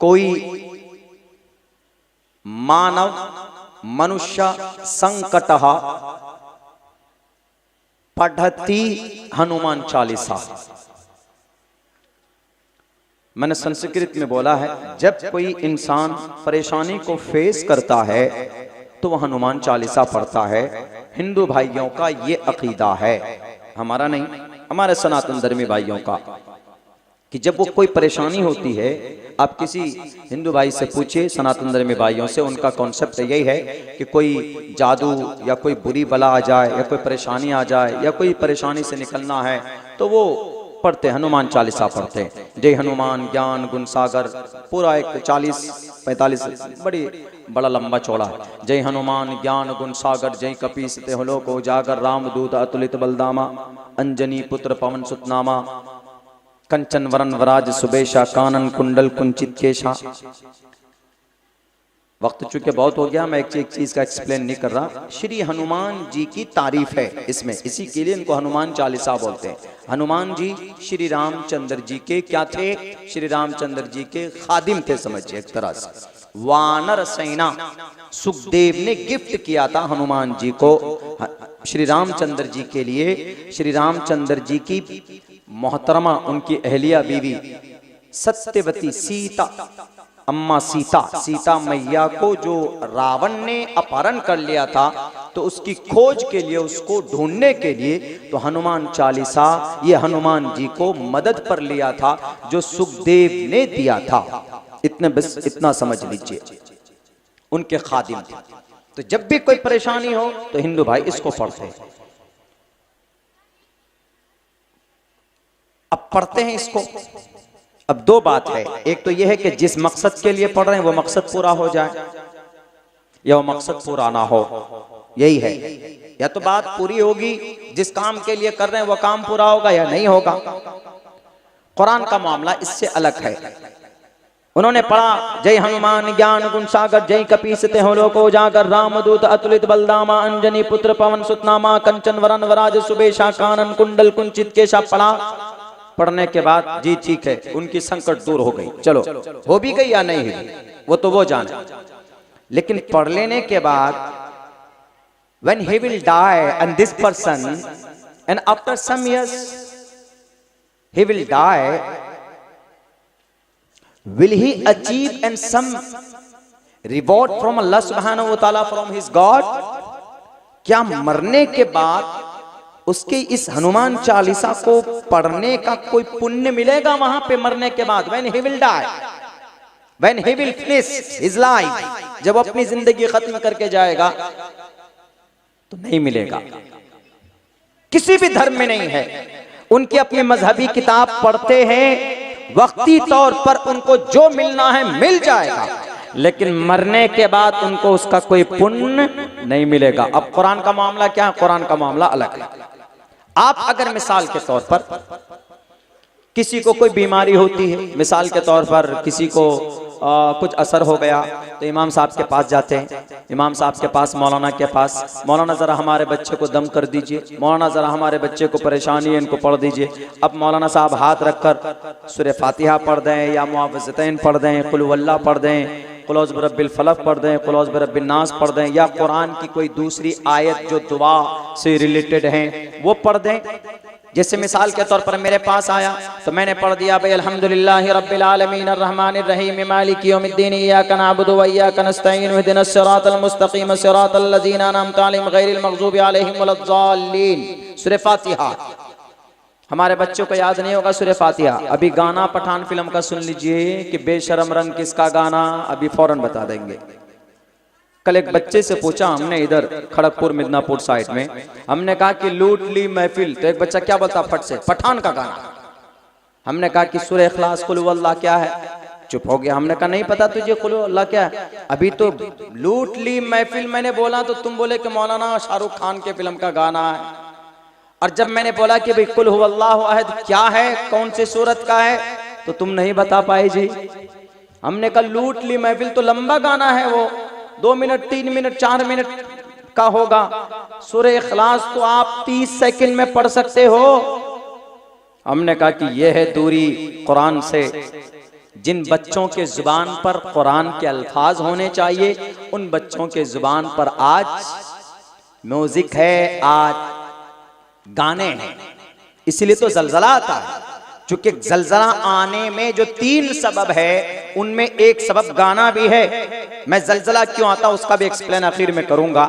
कोई मानव मनुष्य संकट पढ़ती हनुमान चालीसा, मैंने संस्कृत में बोला है, जब कोई इंसान परेशानी को फेस करता है तो वह हनुमान चालीसा पढ़ता है। हिंदू भाइयों का ये अकीदा है, हमारा नहीं, हमारे सनातन धर्मी भाइयों का, कि जब वो कोई परेशानी होती है, आप किसी हिंदू भाई से पूछिए, सनातन धर्मी भाइयों से, उनका कॉन्सेप्ट यही है कि कोई जादू या कोई बुरी बला आ जाए या कोई परेशानी आ जाए या कोई परेशानी से निकलना है तो वो पढ़ते, हनुमान चालीसा पढ़ते। जय हनुमान ज्ञान गुण सागर, पूरा एक 40-45 बड़ा लंबा चौड़ा है। जय हनुमान ज्ञान गुण सागर, जय कपीस ते हो लोको जागर, रामदूत अतुलित बलदामा, अंजनी पुत्र पवन सुतनामा, कंचन वरन वराज सुबेशा, कानन कुंडल कुंचित केशा। वक्त चूंकि बहुत हो गया, मैं एक चीज का एक्सप्लेन नहीं कर रहा। श्री हनुमान जी की तारीफ है इसमें, इसी के लिए इनको हनुमान चालीसा बोलते हैं। हनुमान जी श्री रामचंद्र जी के क्या थे? श्री रामचंद्र जी के खादिम थे, समझिए एक तरह से। वानर सेना सुखदेव ने गिफ्ट किया था हनुमान जी को, श्री रामचंद्र जी के लिए। श्री रामचंद्र जी की मोहतरमा, उनकी अहलिया बीवी सत्यवती सीता, अम्मा सीता मैया को जो रावण ने अपहरण कर लिया था, तो उसकी खोज के लिए, उसको ढूंढने के लिए तो हनुमान चालीसा ये हनुमान जी को मदद पर लिया था, जो सुखदेव ने दिया था। इतने बस इतना समझ लीजिए, उनके खादिम थे। तो जब भी कोई परेशानी हो तो हिंदू भाई इसको पढ़ते हैं। अब पढ़ते हैं इसको। अब दो बात है, एक तो यह है कि जिस मकसद के लिए पढ़ रहे हैं वो मकसद पूरा हो जाए या वो मकसद पूरा ना हो, यही है। या तो बात पूरी होगी, जिस काम के लिए कर रहे हैं वो काम पूरा होगा या नहीं होगा। कुरान का मामला इससे अलग है। उन्होंने पढ़ा जय हनुमान ज्ञान गुण सागर, जय कपीसते हो लोको जागर, रामदूत अतुलित बलदामा, अंजनी पुत्र पवन सुतनामा, कंचन वरन वराज सुबेशा, कानन कुंडल कुंचित केशा। पढ़ा, पढ़ने के बाद जी ठीक है, उनकी संकट दूर हो गई, चलो हो भी गई या नहीं हुई वो तो वो जाने। लेकिन पढ़ लेने के बाद when he will die, and this person, and after some years he will die, will he achieve and some reward from Allah subhanahu wa ta'ala, from his God? क्या मरने के बाद उसके इस हनुमान चालीसा को पढ़ने का कोई पुण्य मिलेगा वहां पे मरने के बाद? when he will die, when he will finish his life, जब अपनी जिंदगी खत्म करके जाएगा तो नहीं मिलेगा। किसी भी धर्म में नहीं है। उनकी अपनी मजहबी किताब पढ़ते हैं, वक्ती तौर पर उनको जो मिलना है मिल जाएगा, लेकिन मरने के बाद उनको उसका कोई पुण्य नहीं मिलेगा। अब कुरान का मामला क्या है? कुरान का मामला अलग है। आप अगर मिसाल के तौर पर किसी को कोई बीमारी होती है, मिसाल के तौर पर किसी को कुछ असर हो गया, तो इमाम साहब के पास जाते हैं, इमाम साहब के पास, मौलाना के पास, मौलाना ज़रा हमारे बच्चे को दम कर दीजिए, मौलाना ज़रा हमारे बच्चे को परेशानी है, इनको पढ़ दीजिए। अब मौलाना साहब हाथ रखकर सूरह फातिहा पढ़ दें, या मुआवज़तैन पढ़ दें, कुल हुवल्लाह पढ़ दें, कुल औज़ बिरब्बिल फलक पढ़ दें, कुल औज़ बिरब्बिन नास पढ़ दें, या कुरान की कोई दूसरी आयत जो दुआ से रिलेटेड हैं वो पढ़ दें। जैसे मिसाल के तौर पर मेरे पास आया तो मैंने पढ़ दिया भाई अल्हम्दुलिल्लाहि रब्बिल आलमीन अर्रहमानिर रहीम मालिकि यौमिद्दीन इय्याका नअबुदु व इय्याका नस्तईन इहदिनस सिरातल मुस्तकीम सिरातल लज़ीना अनअमता अलैहिम गैरिल मग़ज़ूबि अलैहिम वलद्दाल्लीन। सूरह फातिहा हमारे बच्चों को याद नहीं होगा। सूरह फातिहा अभी गाना पठान फिल्म का सुन लीजिए कि बेशरम रंग किसका गाना, अभी फौरन बता देंगे। कल एक बच्चे से पूछा हमने इधर खड़गपुर मिदनापुर साइड में, हमने कहा कि लूट ली महफिल, तो एक बच्चा क्या बोलता फट से, पठान का गाना। हमने कहा कि सूरह इखलास कुल हुवल्लाह क्या है, चुप हो गया। हमने कहा नहीं पता तुझे कुल हुवल्लाह क्या है? अभी तो लूट ली महफिल मैंने बोला तो तुम बोले कि मौलाना शाहरुख खान के फिल्म का गाना है। और जब मैंने बोला कि भाई कुल हुवल्लाहु अहद क्या है, कौन से सूरत का है, तो तुम नहीं बता पाए जी। हमने कहा लूट ली महफिल तो लंबा गाना है, वो 2 मिनट 3 मिनट 4 मिनट का होगा। सूरह इखलास तो आप 30 सेकंड में पढ़ सकते हो। हमने कहा कि यह है दूरी कुरान से। जिन बच्चों के जुबान पर कुरान के अल्फाज होने चाहिए, उन बच्चों के जुबान पर आज म्यूजिक है, आज गाने हैं। इसलिए तो जलजला आता है, क्योंकि जलजला आने में जो 3 सबब है उनमें एक सबब गाना भी है। मैं जलजला क्यों आता उसका भी एक्सप्लेन आखिर में करूंगा,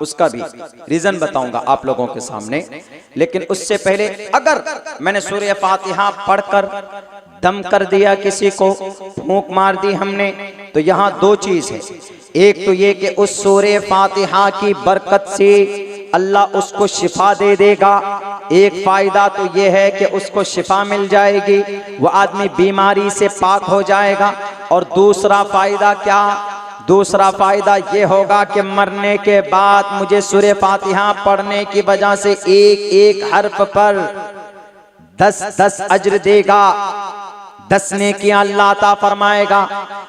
उसका भी रीजन बताऊंगा आप लोगों के सामने। लेकिन उससे पहले अगर मैंने सूरह फातिहा पढ़कर दम कर दिया, किसी को फूंक मार दी हमने, तो यहाँ 2 चीज है। एक तो ये कि उस सूरह फातिहा की बरकत से अल्लाह उसको शिफा दे देगा। एक फायदा तो यह है कि उसको शिफा मिल जाएगी, वह आदमी बीमारी से पाक हो जाएगा। और दूसरा फायदा क्या? दूसरा फायदा यह होगा कि मरने के बाद मुझे सूरह फातिहा पढ़ने की वजह से एक एक हर्फ पर 10-10 अज्र देगा, 10 नेकियां अल्लाह अता फरमाएगा।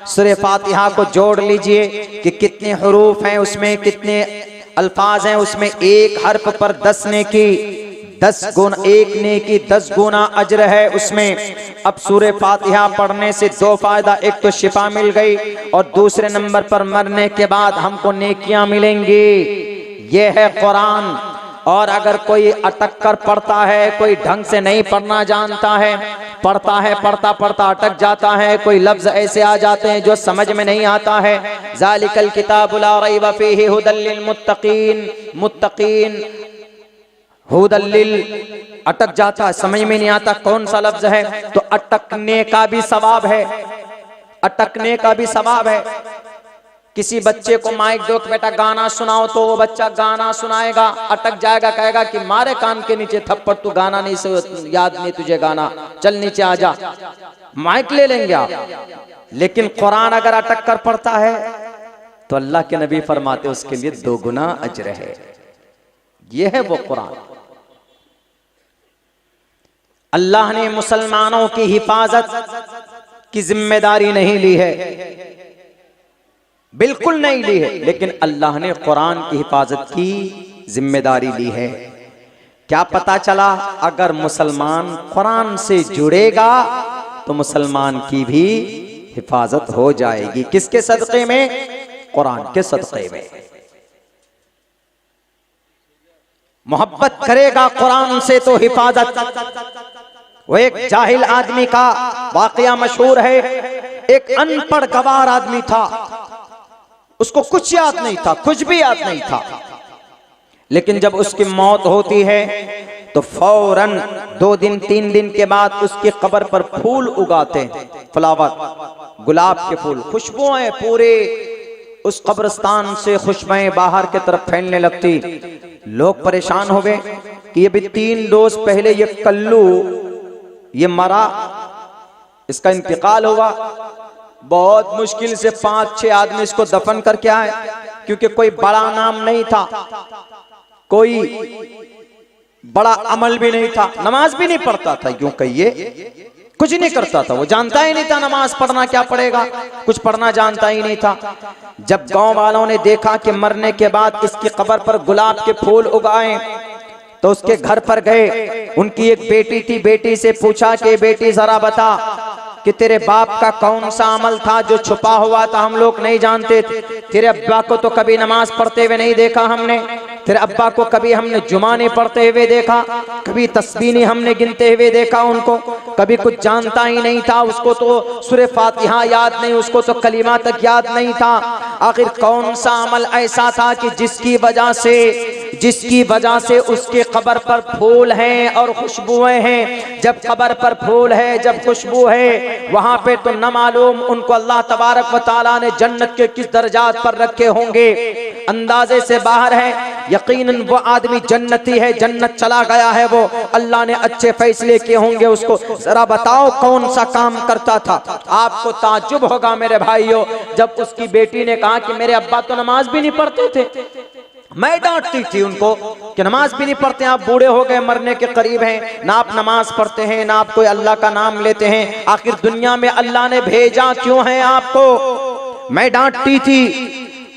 सूरह फातिहा को जोड़ लीजिए कि कितने हुरूफ हैं उसमें, कितने अल्फाज हैं उसमें, एक हर्फ पर 10 नेकी, 10 गुना, एक नेकी 10 गुना अज्र है उसमें। अब सूरह फातिहा पढ़ने से 2 फायदा, एक तो शिफा मिल गई और दूसरे नंबर पर मरने के बाद हमको नेकियां मिलेंगी। यह है कुरान। और अगर कोई अटक कर पढ़ता है, कोई ढंग से नहीं पढ़ना जानता है, पढ़ता है पढ़ता पढ़ता अटक जाता है, कोई लफ्ज ऐसे आ जाते हैं जो समझ में नहीं आता है, ज़ालिकल किताबु ला रैब फीहि हुदल लिल मुत्तकीन, मुत्तकीन हुदल लिल, अटक जाता है, समझ में नहीं आता कौन सा लफ्ज है। तो अटकने का भी सवाब है, अटकने का भी सवाब है। किसी बच्चे को माइक दो कि बेटा गाना सुनाओ, तो वो बच्चा गाना सुनाएगा, अटक जाएगा, कहेगा कि मारे कान के नीचे थप्पड़, तू गाना नहीं से याद नहीं तुझे गाना, चल नीचे आ जा, माइक ले लेंगे आप। लेकिन कुरान अगर अटक कर पढ़ता है तो अल्लाह के नबी फरमाते उसके लिए 2 गुना अज्र है। यह है वो कुरान। अल्लाह ने मुसलमानों की हिफाजत की जिम्मेदारी नहीं ली है, बिल्कुल नहीं ली है, लेकिन अल्लाह ने कुरान की हिफाजत की जिम्मेदारी ली है। क्या पता चला? अगर मुसलमान कुरान से जुड़ेगा तो मुसलमान की भी हिफाजत हो जाएगी। किसके सदक़े में? कुरान के सदक़े में। मोहब्बत करेगा कुरान से तो हिफाजत। वो एक जाहिल आदमी का वाकया मशहूर है। एक अनपढ़ गवार आदमी था, उसको कुछ याद नहीं था, कुछ भी याद नहीं था। लेकिन जब उसकी मौत होती है तो फौरन 2 दिन 3 दिन के बाद उसकी कब्र पर फूल उगाते हैं, फ्लावर, गुलाब के फूल, खुशबुएं पूरे उस कब्रिस्तान से खुशबुएं बाहर की तरफ फैलने लगती। लोग परेशान हो गए कि ये भी 3 रोज पहले ये कल्लू ये मरा, इसका इंतकाल हुआ। बहुत मुश्किल से 5-6 आदमी इसको दफन करके आए, क्योंकि कोई बड़ा नाम नहीं था, कोई बड़ा अमल भी नहीं था, नमाज भी नहीं पढ़ता था, यूं कहिए कुछ नहीं करता था, वो जानता ही नहीं था नमाज पढ़ना क्या पड़ेगा, कुछ पढ़ना जानता ही नहीं था। जब गांव वालों ने देखा कि मरने के बाद इसकी कब्र पर गुलाब के फूल उगाए तो उसके घर पर गए। उनकी एक बेटी थी, बेटी से पूछा कि बेटी जरा बता कि तेरे बाप का कौन सा अमल था जो छुपा हुआ था, हम लोग नहीं जानते थे। तेरे अब्बा को तो कभी नमाज पढ़ते हुए नहीं देखा हमने, तेरे अब्बा को कभी हमने जुमा नहीं पढ़ते हुए देखा, कभी तस्बीह नहीं हमने गिनते हुए देखा उनको, कभी कुछ जानता ही नहीं था, उसको तो सूरह फातिहा याद नहीं, उसको तो कलीमा तक याद नहीं था। आखिर कौन सा अमल ऐसा था कि जिसकी वजह से उसके कब्र पर फूल हैं और खुशबुएं हैं। जब कब्र पर फूल है, जब खुशबू है, वहां पे तो न मालूम उनको अल्लाह तबारक व तआला ने जन्नत के किस दर्जात पर रखे होंगे, अंदाजे से बाहर है। यकीनन वो आदमी जन्नती है, जन्नत चला गया है, वो अल्लाह ने अच्छे फैसले किए होंगे उसको। जरा बताओ कौन सा काम करता था। आपको ताज्जुब होगा मेरे भाइयों, जब उसकी बेटी ने कहा कि मेरे अब्बा तो नमाज भी नहीं पढ़ते थे, मैं डांटती थी उनको कि नमाज भी नहीं पढ़ते, आप बूढ़े हो गए, मरने के करीब हैं, ना आप नमाज पढ़ते हैं, ना आप कोई अल्लाह का नाम लेते हैं, आखिर दुनिया में अल्लाह ने भेजा क्यों है आपको, मैं डांटती थी।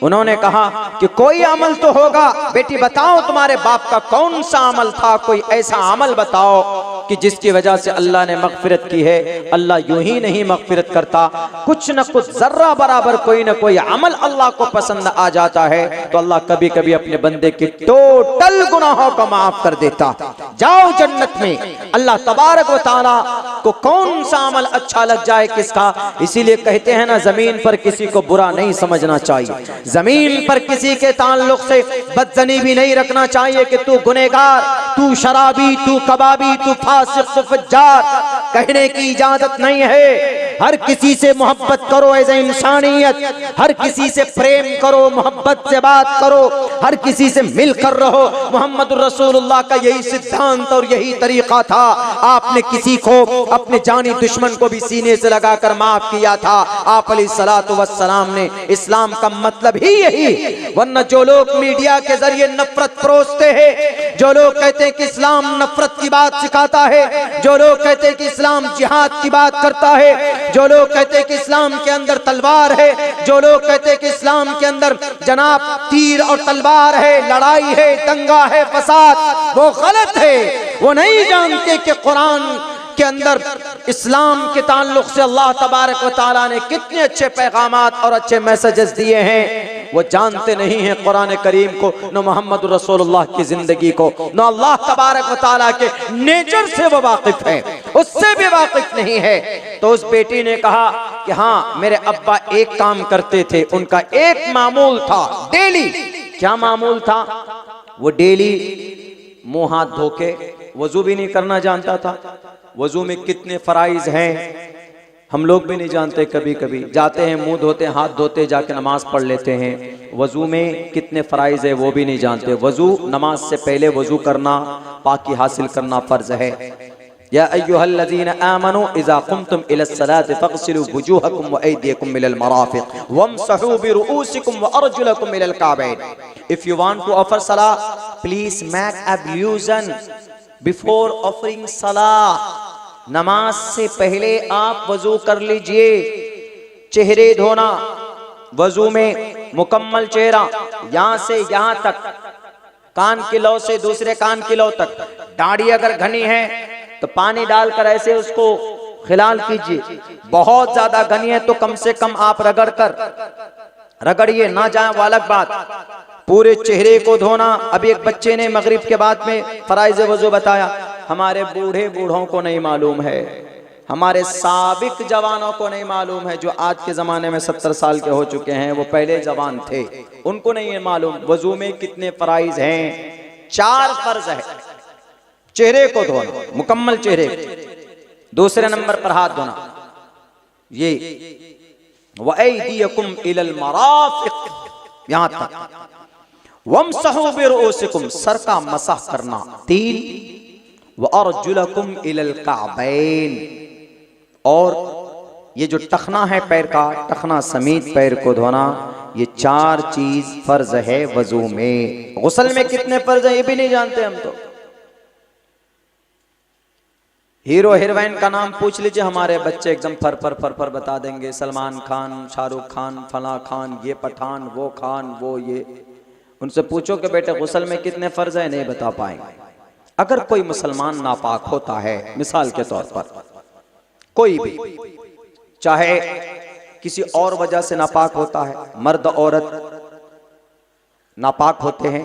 उन्होंने कहा कि कोई अमल तो होगा, बेटी बताओ तुम्हारे बाप का कौन सा अमल था, कोई ऐसा अमल बताओ कि जिसकी वजह से अल्लाह ने मगफिरत की है। अल्लाह यूं ही नहीं मगफिरत करता, कुछ न कुछ जर्रा बराबर कोई न कोई अमल अल्लाह को पसंद आ जाता है तो अल्लाह कभी कभी अपने बंदे के टोटल गुनाहों को माफ कर देता। जाओ जन्नत में, अल्लाह तबारक व तआला को कौन सा अमल अच्छा लग जाए किसका। इसीलिए कहते हैं ना, जमीन पर किसी को बुरा नहीं समझना चाहिए, जमीन पर किसी के ताल्लुक से बदजनी भी नहीं रखना चाहिए कि तू गुनहगार, तू शराबी, तू कबाबी, तू फासिक, तू फज्जार, कहने की इजाजत नहीं है। हर किसी से मोहब्बत करो एज ए इंसानियत, हर किसी से प्रेम करो, मोहब्बत से बात करो, हर किसी से मिलकर रहो। मोहम्मद रसूलुल्लाह का यही सिद्धांत और यही तरीका था। आपने किसी को, अपने जानी दुश्मन को भी सीने से लगाकर माफ किया था। आप अलैहिस्सलातु वस्सलाम ने, इस्लाम का मतलब ही यही। वरना जो लोग मीडिया के जरिए नफरत परोसते हैं, जो लोग कहते हैं कि इस्लाम नफरत की बात सिखाता है, जो लोग कहते हैं कि इस्लाम जिहाद की बात करता है, जो लोग कहते हैं कि इस्लाम के अंदर तलवार है, जो लोग कहते हैं कि इस्लाम के अंदर जनाब तीर और तलवार है, लड़ाई है, दंगा है, फसाद, वो गलत है। वो नहीं जानते कि कुरान के अंदर इस्लाम के ताल्लुक से अल्लाह तबारक व तआला ने कितने अच्छे पैगामात और अच्छे मैसेजेस दिए हैं। वो जानते नहीं हैं कुरान करीम को, न मोहम्मद रसूलुल्लाह की जिंदगी को, न अल्लाह तबारक व तआला के नेचर से वो वाकिफ है, उससे भी वाकिफ नहीं है। तो उस बेटी ने कहा कि हाँ, मेरे अब्बा एक काम करते थे, उनका एक मामूल था डेली। क्या मामूल था? वो डेली मुंह हाथ धो के, वजू भी नहीं करना जानता था। वजू में कितने फराइज हैं हम लोग भी नहीं जानते, कभी कभी जाते हैं मुंह धोते, हाथ धोते, जाके नमाज पढ़ लेते हैं। वजू में कितने फराइज है वो भी नहीं जानते। वजू, नमाज से पहले वजू करना, पाकी हासिल करना फर्ज है। या अय्युहल्लज़ीना आमनू इज़ा कुमतुम इलस्सलाति फ़ग़सिलू वुजूहकुम व अयदियकुम मिनल मराफ़िक़ वमसहू बिरुऊसिकुम व अर्जुलकुम मिनल काबैन। If you want to offer सलाह, please make ablution before offering सलाह। नमाज से पहले आप वजू कर लीजिए। चेहरे धोना, वजू में मुकम्मल चेहरा, यहां से यहां तक, कान की लौ से दूसरे कान की लौ तक। दाढ़ी अगर घनी है तो पानी डालकर ऐसे उसको खिलाल कीजिए। बहुत ज्यादा घनी है तो कम से कम आप रगड़िए, ना जाए वो अलग बात। पूरे चेहरे को धोना। अभी एक बच्चे ने मगरिब के बाद में फराइज वजू बताया, हमारे बूढ़े बूढ़ों को नहीं मालूम है, हमारे साबिक जवानों को नहीं मालूम है, जो आज के जमाने में 70 साल के हो चुके हैं, वो पहले जवान थे, उनको नहीं है मालूम वजू में कितने फराइज हैं। 4 फर्ज है, चेहरे को धोना, मुकम्मल चेहरे को, दूसरे नंबर पर हाथ धोना, ये वअयदियकुम इलल मराफिक यहां तक, वमसहू बिरुउसिकुम सर का मसह करना 3, वअरजुलकुम इलल काबैन, और ये जो टखना है पैर का, टखना समेत पैर को धोना, ये 4 चीज फर्ज है वजू में। गुस्ल में कितने फर्ज है ये भी नहीं जानते हम तो। हीरो हीरोइन का नाम पूछ लीजिए, हमारे बच्चे एकदम फर फर फर फर बता देंगे, सलमान खान, शाहरुख खान, फला खान, ये पठान, वो खान, वो ये। उनसे पूछो कि बेटे गुस्ल में कितने फर्ज है, नहीं बता पाएंगे। अगर कोई मुसलमान नापाक होता है, मिसाल के तौर पर कोई भी, चाहे किसी और वजह से नापाक होता है, मर्द औरत नापाक होते हैं,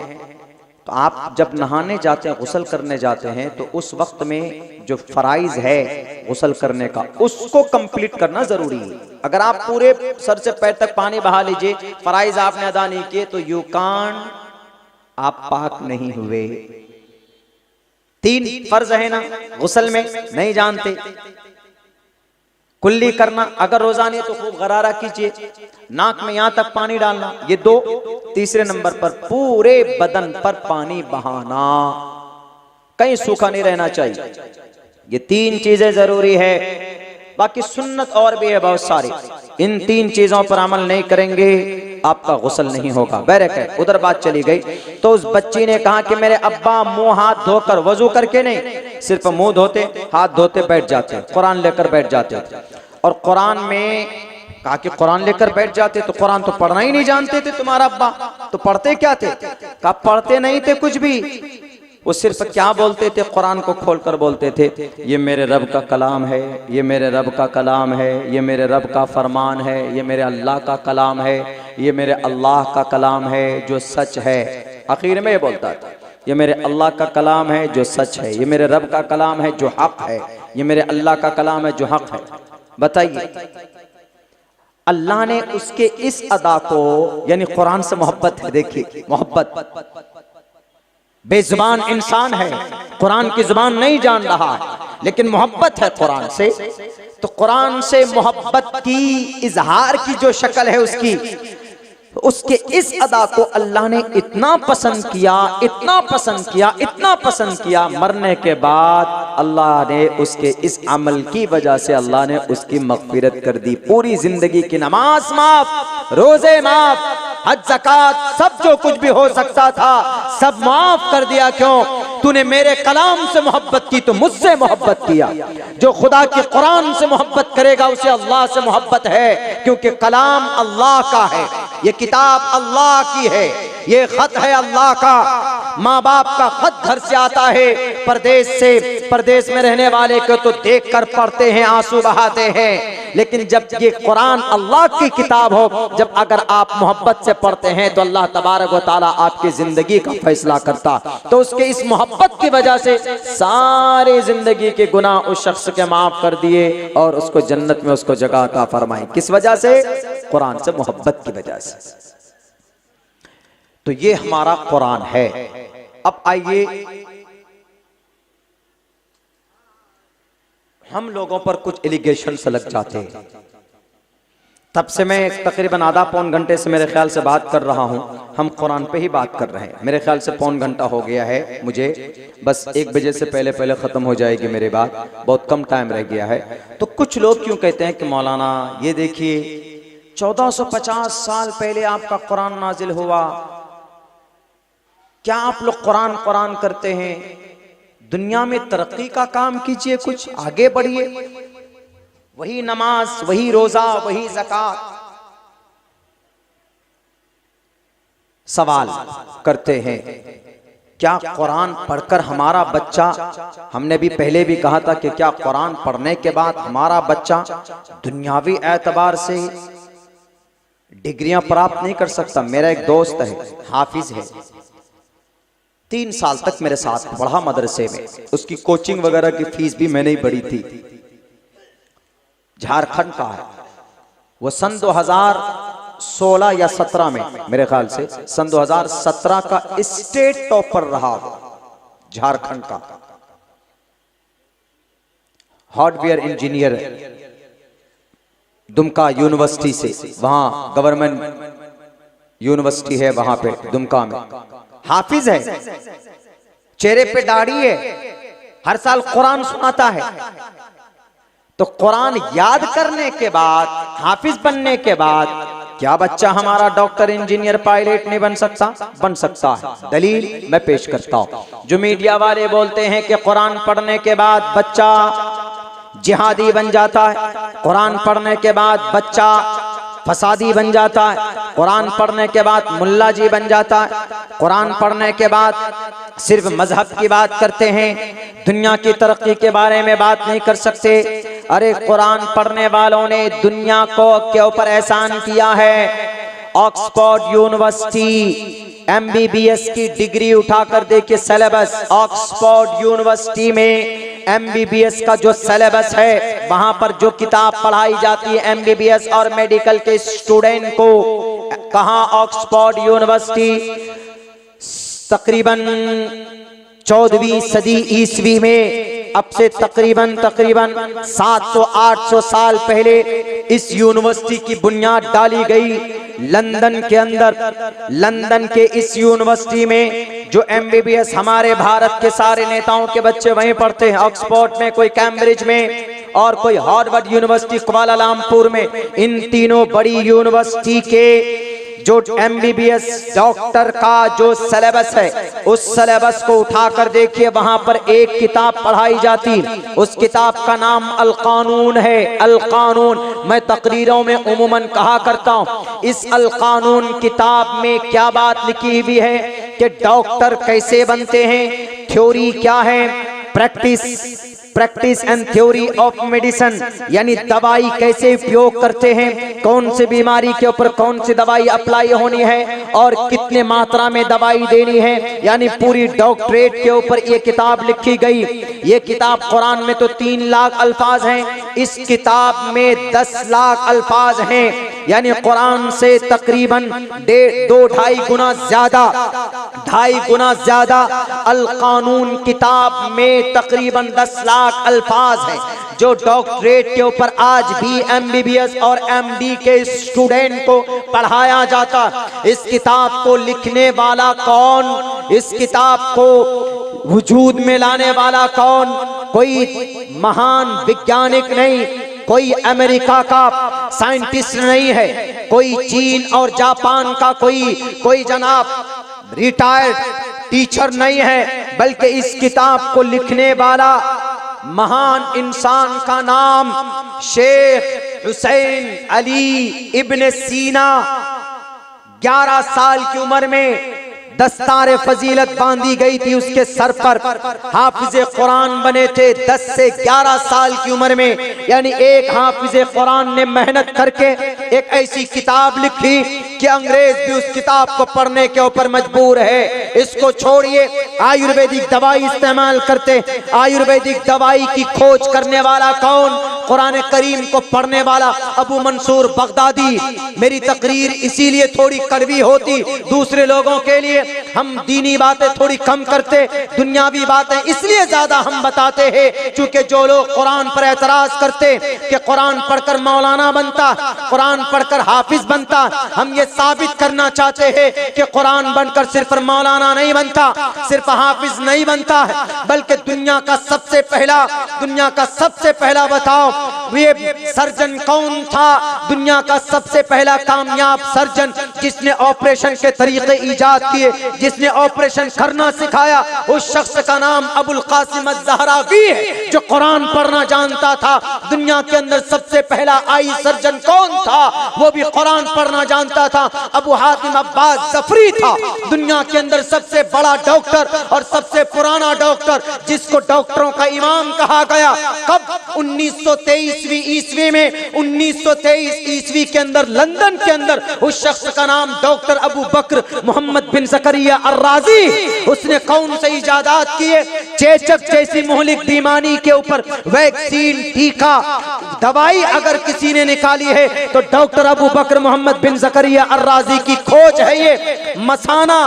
तो आप जब नहाने जाते हैं, गुस्ल करने जाते हैं, तो उस वक्त में जो फराइज है गुस्ल करने का, उसको कंप्लीट करना जरूरी है। अगर आप पूरे सर से पैर तक पानी बहा लीजिए, फराइज आपने अदा नहीं किए, तो यू कान, आप पाक नहीं हुए। 3 फर्ज है ना गुस्ल में, नहीं जानते। कुल्ली करना, अगर रोजा नहीं तो खूब गरारा कीजिए, नाक में यहां तक पानी डालना, ये 2। तीसरे नंबर पर पूरे बदन पर पानी बहाना, कहीं सूखा नहीं रहना चाहिए। ये 3 चीजें जरूरी है। बाकी सुन्नत और भी है बहुत सारी, इन 3 चीजों पर अमल नहीं करेंगे आपका गुस्ल नहीं होगा। बैरक उधर बात चली गई, तो उस बच्ची ने कहा कि मेरे अब्बा मुंह हाथ धोकर, वजू करके नहीं, सिर्फ मुंह धोते, हाथ धोते बैठ जाते, कुरान लेकर बैठ जाते। और कुरान में कहा कि कुरान लेकर बैठ जाते, तो कुरान तो पढ़ना ही नहीं जानते थे तुम्हारा अब्बा, तो पढ़ते क्या थे? कहा पढ़ते नहीं थे कुछ भी, वो सिर्फ क्या बोलते थे, कुरान को खोलकर बोलते थे, ये मेरे रब का कलाम है, ये मेरे रब का कलाम है, ये मेरे रब का फरमान है, ये मेरे अल्लाह का कलाम है, ये मेरे अल्लाह का कलाम है जो सच है। आखिर में ये बोलता था, ये मेरे अल्लाह का कलाम है जो सच है, ये मेरे रब का कलाम है जो हक है, ये मेरे अल्लाह का कलाम है जो हक है। बताइए, अल्लाह ने उसके इस अदा को, यानी कुरान से मोहब्बत है, देखिए मोहब्बत, बेजुबान इंसान है, कुरान की जुबान नहीं जान रहा है, लेकिन मोहब्बत है कुरान से, तो कुरान से मोहब्बत की इजहार की जो शक्ल है उसकी, उसके इस अदा को अल्लाह ने इतना पसंद किया, इतना पसंद किया, इतना पसंद किया, मरने के बाद अल्लाह ने उसके इस अमल की वजह से अल्लाह ने उसकी मग़फ़िरत कर दी। पूरी जिंदगी की नमाज माफ, रोजे माफ, हज ज़कात, सब जो कुछ भी हो सकता था सब माफ कर दिया। क्यों? तूने मेरे कलाम से मोहब्बत की तो मुझसे मोहब्बत किया। जो खुदा के कुरान से मोहब्बत करेगा उसे अल्लाह से मोहब्बत है, क्योंकि कलाम अल्लाह का है, ये किताब अल्लाह की है, ये खत है अल्लाह का। माँ बाप का खत घर से आता है परदेश से, परदेश में रहने वाले को तो देख कर पढ़ते हैं, आंसू बहाते हैं, लेकिन जब ये कुरान अल्लाह की किताब हो, जब अगर आप मोहब्बत से पढ़ते हैं तो अल्लाह तबारक व तआला आपकी जिंदगी का फैसला करता। तो उसके इस मोहब्बत की वजह से सारी जिंदगी के गुनाह उस शख्स के माफ कर दिए और उसको जन्नत में उसको जगह अता फरमाई। किस वजह से? कुरान से मोहब्बत की वजह से। तो ये हमारा कुरान है। अब आइए, हम लोगों पर कुछ एलिगेशंस लग जाते हैं। तब से मैं तकरीबन आधा पौन घंटे से मेरे ख्याल से बात कर रहा हूं, हम कुरान पे ही बात कर रहे हैं। मेरे ख्याल से पौन घंटा हो गया है, मुझे बस 1 बजे से पहले पहले ख़त्म हो जाएगी मेरी बात, बहुत कम टाइम रह गया है। तो कुछ लोग क्यों कहते हैं कि मौलाना ये देखिए 1450 साल पहले आपका कुरान नाजिल हुआ, क्या आप लोग कुरान कुरान करते हैं? दुनिया में तरक्की का काम कीजिए, कुछ आगे बढ़िए, वही नमाज, वही रोजा, वही ज़कात। सवाल करते हैं, क्या कुरान पढ़कर हमारा बच्चा, हमने भी पहले भी कहा था कि क्या कुरान पढ़ने के बाद हमारा बच्चा दुनियावी एतबार से डिग्रियां प्राप्त नहीं कर सकता। मेरा एक दोस्त है, हाफिज है, 3 साल तक मेरे साथ पढ़ा मदरसे में, उसकी कोचिंग वगैरह की फीस भी मैंने ही भरी थी। झारखंड का है वो। सन 2016 या 17 में, मेरे ख्याल से सन 2017 का स्टेट टॉपर रहा झारखंड का। हार्डवेयर इंजीनियर दुमका यूनिवर्सिटी से, वहां गवर्नमेंट यूनिवर्सिटी है वहां पे दुमका में। हाफिज है, चेहरे पे दाढ़ी है, हर साल कुरान सुनाता है। तो कुरान याद करने के बाद, हाफिज बनने के बाद, क्या बच्चा हमारा डॉक्टर, इंजीनियर, पायलट नहीं बन सकता? बन सकता है। दलील मैं पेश करता हूं। जो मीडिया वाले बोलते हैं कि कुरान पढ़ने के बाद बच्चा जिहादी बन जाता है, कुरान पढ़ने के बाद बच्चा फसादी बन जाता है, कुरान पढ़ने के बाद मुल्ला जी बन जाता है, कुरान पढ़ने के बाद सिर्फ मजहब की बात करते हैं, दुनिया की तरक्की के बारे में बात नहीं कर सकते। अरे कुरान पढ़ने वालों ने दुनिया को के ऊपर एहसान किया है। ऑक्सफोर्ड यूनिवर्सिटी MBBS की डिग्री उठाकर देखिए सिलेबस। ऑक्सफोर्ड यूनिवर्सिटी में MBBS का जो सिलेबस है, वहां पर जो किताब पढ़ाई जाती है MBBS और मेडिकल के स्टूडेंट को, कहां? ऑक्सफोर्ड यूनिवर्सिटी तकरीबन 14वीं सदी ईस्वी में, अब से तकरीबन 700-800 साल पहले इस यूनिवर्सिटी की बुनियाद डाली गई लंदन के अंदर। लंदन के इस यूनिवर्सिटी में जो MBBS, हमारे भारत के सारे नेताओं के बच्चे वहीं पढ़ते हैं। ऑक्सफोर्ड में, कोई कैम्ब्रिज में और कोई हार्वर्ड यूनिवर्सिटी कुआलालंपुर में। इन तीनों बड़ी यूनिवर्सिटी के जो MBBS डॉक्टर का जो सिलेबस है, उस सिलेबस को उठाकर देखिए, वहां पर एक किताब पढ़ाई जाती, उस किताब का नाम अल कानून है। अल कानून मैं तकरीरों में उमूमन कहा करता हूं। इस अल कानून किताब में क्या बात लिखी हुई है कि डॉक्टर कैसे बनते हैं, थ्योरी क्या है, practice and theory of medicine, यानी दवाई कैसे उपयोग करते हैं, कौन सी बीमारी के ऊपर कौन सी दवाई अप्लाई होनी है और कितने मात्रा में दवाई देनी है, यानी पूरी डॉक्टरेट के ऊपर ये किताब लिखी गई। ये किताब कुरान में तो 3 लाख अल्फाज हैं, इस किताब में 10 लाख अल्फाज हैं, यानी कुरान से तकरीबन 2-2.5 गुना ज्यादा, 2.5 गुना ज्यादा। अल कानून किताब में तकरीबन 10 लाख अल्फाज हैं, जो डॉक्टरेट के ऊपर आज भी MBBS और MD के स्टूडेंट को पढ़ाया जाता। इस किताब को लिखने वाला कौन, इस किताब को वजूद में लाने वाला कौन? कोई महान वैज्ञानिक नहीं, कोई अमेरिका का साइंटिस्ट नहीं है, कोई चीन और जापान का कोई जनाब रिटायर्ड टीचर नहीं है, बल्कि इस किताब को लिखने वाला महान इंसान का नाम शेख हुसैन अली इब्न सीना। 11 साल की उम्र में दस्तार फजीलत बांधी गई थी उसके सर पर, हाफिज कुरान बने थे 10 से 11 साल की उम्र में। यानी एक हाफिज कुरान ने मेहनत करके एक ऐसी किताब लिखी कि अंग्रेज भी उस किताब को पढ़ने के ऊपर मजबूर है। इसको छोड़िए, आयुर्वेदिक दवाई इस्तेमाल करते, आयुर्वेदिक दवाई की खोज करने वाला कौन? कुरान करीम को पढ़ने वाला अबू मंसूर बगदादी। मेरी तकरीर इसीलिए थोड़ी कड़वी होती, दूसरे लोगों के लिए हम दीनी बातें थोड़ी कम करते, दुनियावी बातें इसलिए ज्यादा हम बताते हैं, क्योंकि जो लोग कुरान पर एतराज करते कि कुरान पढ़कर मौलाना बनता, कुरान पढ़कर हाफिज बनता, हम ये साबित करना चाहते हैं कि कुरान बनकर सिर्फ मौलाना नहीं बनता, सिर्फ हाफिज नहीं बनता है, बल्कि दुनिया का सबसे पहला बताओ ये सर्जन कौन था? दुनिया का सबसे पहला कामयाब सर्जन जिसने ऑपरेशन के तरीके इजाद किए, जिसने ऑपरेशन करना सिखाया, उस शख्स का नाम अबुल कासिम अज़्ज़हरावी है, जो कुरान पढ़ना जानता था। दुनिया के अंदर सबसे पहला आई सर्जन कौन था? वो भी कुरान पढ़ना जानता था, अबू हातिम अब्बास ज़फ़री था। दुनिया के अंदर सबसे बड़ा डॉक्टर और सबसे पुराना डॉक्टर, जिसको डॉक्टरों का इमाम कहा गया, कब? 1923वीं ईस्वी में 1923 ईस्वी के अंदर लंदन के अंदर उस शख्स का नाम डॉक्टर अबू बकर मोहम्मद बिन जकरिया अर्राजी, उसने कौन से इजादात किए? चेचक जैसी मुहलिक बीमारी के ऊपर वैक्सीन, टीका, दवाई अगर किसी ने निकाली है तो डॉक्टर अबू बकर मोहम्मद बिन जकरिया अर्राजी की खोज है ये। मसाना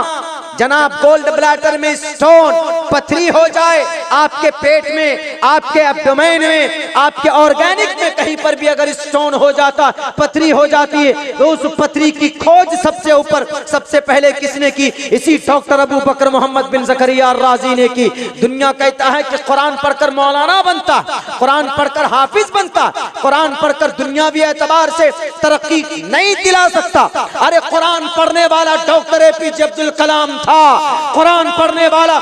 जनाब, गोल्ड ब्लैडर में स्टोन, पथरी हो जाए आपके पेट में, आपके एब्डोमेन में, आपके ऑर्गेनिक में कहीं पर भी अगर स्टोन हो जाता, पथरी हो जाती है, तो उस पथरी की खोज सबसे ऊपर सबसे पहले किसने की? इसी डॉक्टर अबू बकर मोहम्मद बिन जकरिया अर्राजी ने की। दुनिया कहता है कि कुरान पढ़कर मौलाना बनता, कुरान पढ़कर हाफिज बनता, कुरान पढ़कर दुनियावी एतबार से तरक्की नहीं दिला सकता। अरे कुरान पढ़ने वाला डॉक्टर एपीजे अब्दुल कलाम था, कुरान पढ़ने वाला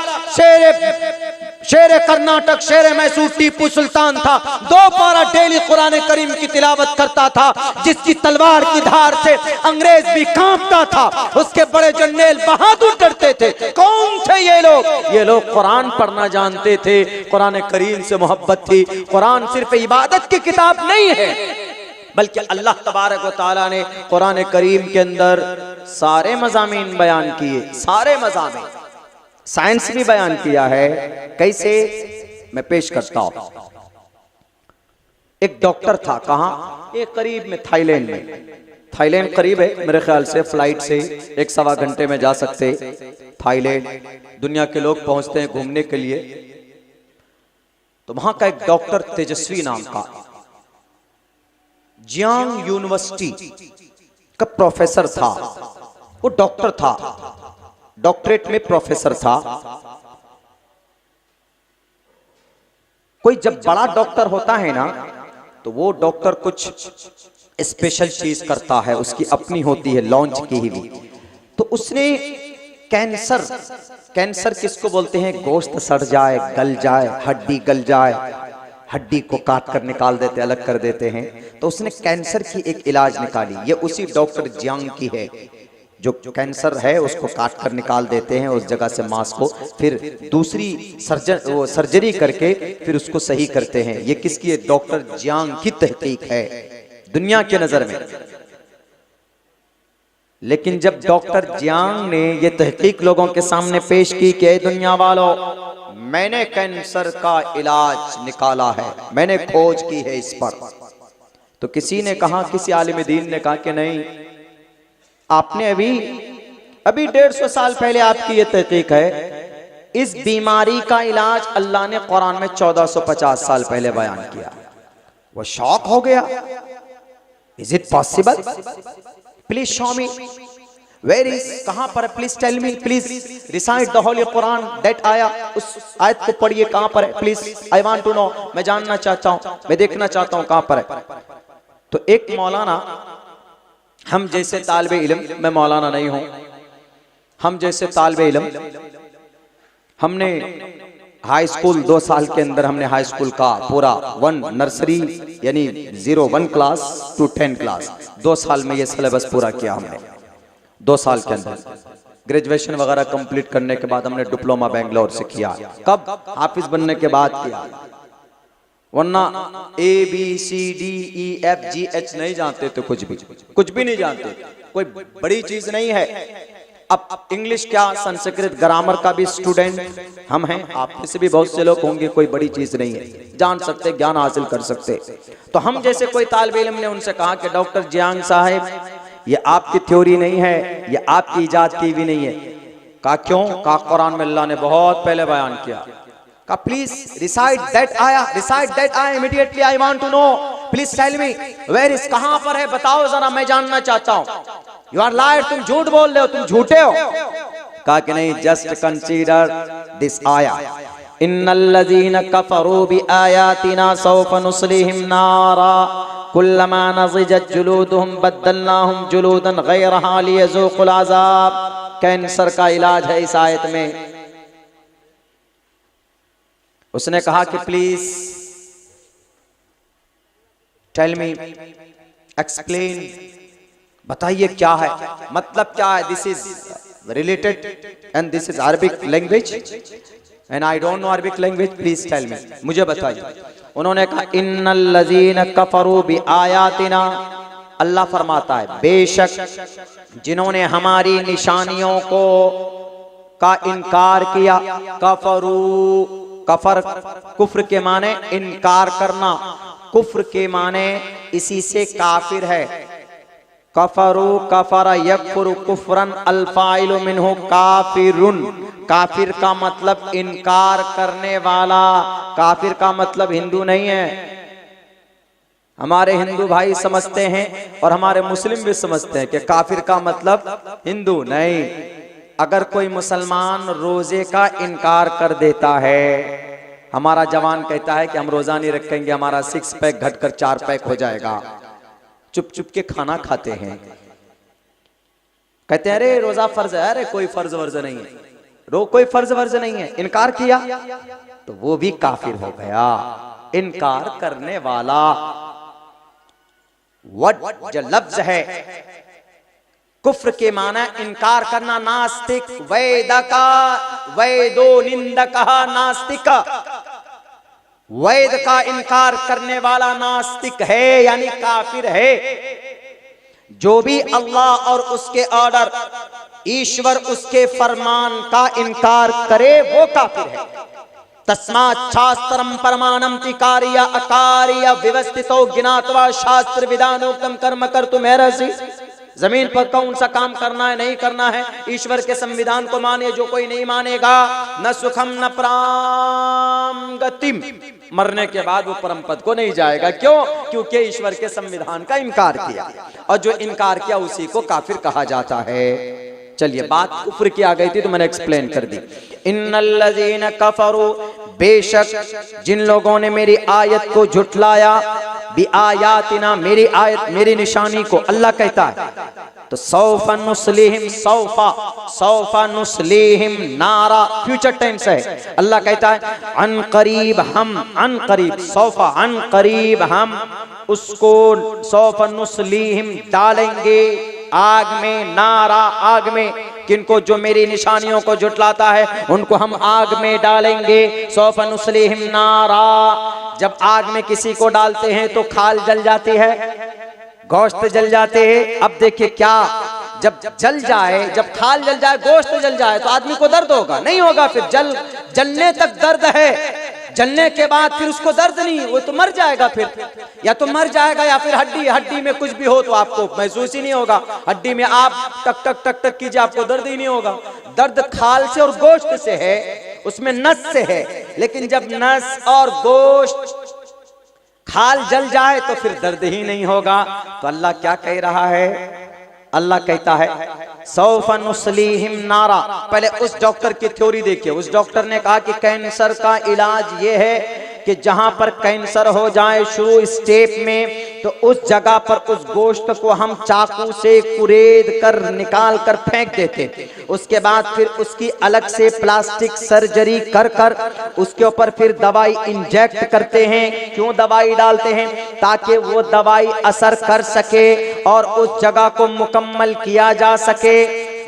शेर कर्नाटक, शेर मैसूर टीपू सुल्तान था। 2 पारा डेली कुरान करीम की तिलावत करता था, जिसकी तलवार की धार से अंग्रेज भी कांपता था, उसके बड़े जनरल बहादुर डरते थे। कौन थे ये लोग? ये लोग कुरान पढ़ना जानते थे, कुरान करीम से मोहब्बत थी। कुरान सिर्फ इबादत की किताब नहीं है, बल्कि अल्लाह तबारक व तआला ने कुरान करीम के अंदर सारे मज़ामीन बयान किए, सारे मज़ामीन, साइंस भी बयान किया है। कैसे? मैं पेश करता हूं। एक डॉक्टर था, कहां? एक करीब में, थाईलैंड में। थाईलैंड करीब है मेरे ख्याल से, फ्लाइट से 1-1.25 घंटे में जा सकते थाईलैंड। दुनिया के लोग पहुंचते हैं घूमने के लिए। तो वहां का एक डॉक्टर तेजस्वी नाम का, जियांग यूनिवर्सिटी का प्रोफेसर था। वो डॉक्टर था, डॉक्टरेट में प्रोफेसर था। कोई जब बड़ा डॉक्टर होता है ना, तो वो डॉक्टर कुछ स्पेशल चीज करता है, उसकी अपनी होती है, लॉन्च की हुई। तो उसने कैंसर, कैंसर किसको बोलते हैं? गोश्त सड़ जाए, गल जाए, हड्डी गल जाए, हड्डी को काट कर निकाल देते, अलग कर देते हैं। तो उसने कैंसर की एक इलाज निकाली। ये उसी डॉक्टर जियांग की है, जो कैंसर है उसको काट कर निकाल देते हैं उस जगह से, मांस को, फिर दूसरी सर्जरी करके फिर उसको सही करते हैं। ये किसकी है? डॉक्टर जियांग की तहकीक है दुनिया के नजर में। लेकिन जब डॉक्टर जियांग ने ये तहकीक लोगों के सामने पेश की कि दुनिया वालों, मैंने कैंसर का इलाज निकाला है, मैंने खोज की है इस पर, तो किसी ने कहा, किसी आलिम दीन ने कहा कि नहीं, आपने अभी 150 साल पहले आपकी ये तहकीक है, इस बीमारी का इलाज अल्लाह ने कुरान में 1450 साल पहले बयान किया। वो शॉक हो गया। Is it possible? Please show me, where is, कहां पर? Please tell me, please recite the holy Quran, that आया, उस आयत को पढ़िए, कहां पर है? Please, I want to know, मैं जानना चाहता हूं, मैं देखना चाहता हूं कहां पर है। तो एक मौलाना, हम जैसे तालिबे इल्म, मैं मौलाना नहीं हूं, हम जैसे तालिबे इल्म, हमने हाई स्कूल 2 साल के अंदर हमने हाई स्कूल का पूरा 1 नर्सरी यानी 0-1 क्लास टू 10 क्लास 2 साल में ये सिलेबस पूरा किया हमने। 2 साल के अंदर ग्रेजुएशन वगैरह कंप्लीट करने के बाद हमने डिप्लोमा बेंगलोर से किया। कब? हाफिज बनने के बाद किया, वरना ABCDEFGH नहीं जानते तो कुछ भी नहीं जानते, कोई बड़ी चीज नहीं है। अब इंग्लिश क्या, संस्कृत, ग्रामर का भी स्टूडेंट हम हैं, आप में से भी बहुत से लोग होंगे, कोई बड़ी चीज नहीं है, जान सकते, ज्ञान हासिल कर सकते। तो हम जैसे कोई तालिब इल्म ने उनसे कहा कि डॉक्टर जियांग साहब, ये आपकी थ्योरी नहीं है, ये आपकी इजाद की भी नहीं है। कहा क्यों? कहा कुरान में अल्लाह ने बहुत पहले बयान किया। कहा प्लीज रिसाइट दैट आया, रिसाइट दैट आया immediately, I want to know, please tell me where is, कहां पर है, बताओ जरा, मैं जानना चाहता हूं। यू आर लायर, तुम झूठ बोल रहे हो, तुम झूठे हो। कहा कि नहीं, जस्ट कंसीडर दिस आया, इन्नल्लज़ीना कफरू बिआयातिना सौफ नुस्लिहिम नारा कुल्लमा नज़िजत जुलूदुहुम बद्दलनाहुम जुलूदन गैरहा लियज़ूक़ुल अज़ाब। कैंसर का इलाज है इस आयत में। उसने कहा कि प्लीज टेल मी, एक्सप्लेन, बताइए क्या है, मतलब क्या है, this is related and this is Arabic language and I don't know Arabic language, please tell me, मुझे बताइए। उन्होंने कहा इन्नल्लज़ीन कफरू बि आयातिना, अल्लाह फरमाता है बेशक जिन्होंने हमारी निशानियों को का इनकार किया, कफरू, कफर कुफ्र के माने इनकार करना, कुफ्र के माने इसी से काफिर है। कफरू कफर यकफुरु कुफरन अल्फाइलु मिन्हु काफिरुन, काफिर का मतलब इनकार करने वाला, काफिर का मतलब हिंदू नहीं है। हमारे हिंदू भाई समझते हैं और हमारे मुस्लिम भी समझते हैं कि काफिर का मतलब हिंदू नहीं। अगर कोई मुसलमान रोजे का इनकार कर देता है, हमारा जवान कहता है कि हम रोजा नहीं रखेंगे, हमारा 6 पैक घटकर 4 पैक हो जाएगा, चुप चुप के खाना खाते हैं, कहते हैं अरे रोजा फर्ज है, अरे कोई फर्ज वर्ज नहीं है, कोई फर्ज वर्ज नहीं है, इनकार किया तो वो भी काफिर हो गया। इनकार करने वाला वर्ड जो लफ्ज है कुफ्र के माना इनकार करना, नास्तिक, वैदका, वैदो निंदका नास्तिका, वैद का इनकार करने वाला नास्तिक है यानी काफिर है। जो भी अल्लाह और उसके ऑर्डर, ईश्वर उसके फरमान का इनकार करे वो काफिर है। तस्मात् शास्त्रम परमाणम तिकार्य अकार्य व्यवस्थितो ज्ञात्वा शास्त्र विधानोक्तम कर्म कर्तुम अर्हसि। जमीन पर कौन सा काम करना है नहीं करना है, ईश्वर के संविधान को माने। जो कोई नहीं मानेगा न सुखम न पराम गतिम, मरने के बाद वो परम पद को नहीं जाएगा। क्यों? क्योंकि ईश्वर के संविधान का इनकार किया, और जो इनकार किया उसी को काफिर कहा जाता है। चलिए, बात कुफ्र की आ गई थी तो मैंने एक्सप्लेन कर दी। इन्नल्लज़ीन कफरू, बेशक जिन लोगों ने मेरी आयत को झुठलाया, बि आयातिना, मेरी आयत, मेरी निशानी को, अल्लाह कहता है तो सौफा नुस्लिहिम, सौफा नुस्लिहिम नारा, फ्यूचर टेंस है। अल्लाह कहता है अन करीब हम, अन करीब, सौफा अन करीब हम उसको, सौफा नुस्लिहिम डालेंगे आग में, नारा आग में। किनको? जो मेरी निशानियों को झुठलाता है उनको हम आग में डालेंगे। सौफा नुस्लिहिम नारा, जब आग में किसी को डालते हैं तो खाल जल जाती है, गोश्त जल जाते हैं। अब देखिए क्या, जब जल जाए, जब खाल जल जाए, गोश्त जल जाए तो आदमी को दर्द होगा? नहीं होगा। फिर जलने तक दर्द है, जलने के बाद फिर उसको दर्द नहीं, वो तो मर जाएगा। फिर या तो मर जाएगा या फिर हड्डी में कुछ भी हो तो आपको महसूस ही नहीं होगा। हड्डी में आप टक टक टक टक कीजिए, आपको दर्द ही नहीं होगा। दर्द खाल से और गोश्त से है, उसमें नस से है। लेकिन जब नस और गोश्त, खाल जल जाए तो फिर दर्द ही नहीं होगा। तो अल्लाह क्या कह रहा है? अल्लाह कहता है सौफा नुस्लिहिम नारा। पहले उस डॉक्टर की थ्योरी देखिए। उस डॉक्टर ने कहा कि कैंसर का इलाज ये है कि जहां पर कैंसर हो जाए शुरू स्टेप में, तो उस जगह पर उस गोश्त को हम चाकू से कुरेद कर निकाल कर फेंक देते। उसके बाद फिर उसकी अलग से प्लास्टिक सर्जरी कर कर उसके ऊपर फिर दवाई इंजेक्ट करते हैं। क्यों दवाई डालते हैं? ताकि वो दवाई असर कर सके और उस जगह को मुकम्मल किया जा सके।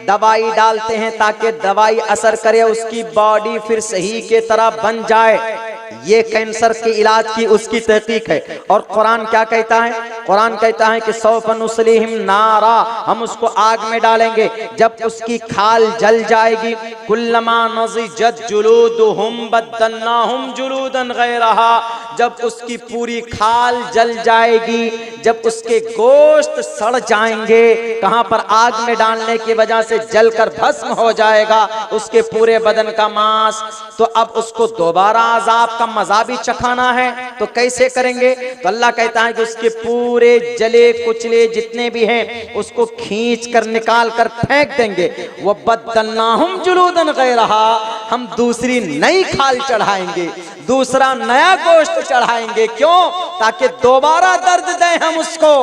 दवाई डालते हैं ताकि दवाई असर करे, उसकी बॉडी फिर सही के तरह बन जाए। ये कैंसर के इलाज की उसकी तहकीक है। और कुरान क्या कहता है? कुरान कहता है कि सौफा नुस्लिहिम नारा, हम उसको आग में डालेंगे। जब उसकी खाल जल जाएगी, कुल्लमा नज़िजत जुलूदुहुम बद्दलनाहुम जुलूदन गैरहा, जब उसकी पूरी खाल जल जाएगी, जब उसके गोश्त सड़ जाएंगे, कहां पर? आग में डालने की वजह से जलकर भस्म हो जाएगा उसके पूरे बदन का मांस। तो अब उसको दोबारा अजाब का मजा भी चखाना है, तो कैसे करेंगे? तो अल्लाह कहता है कि उसके पूरे जले कुचले जितने भी हैं उसको खींच कर निकाल कर फेंक देंगे। वो बद्दलनाहुम जुलूदन गैरहा, हम दूसरी नई खाल चढ़ाएंगे, दूसरा नया गोश्त चढ़ाएंगे। क्यों? ताकि दोबारा दर्द दें हम उसको।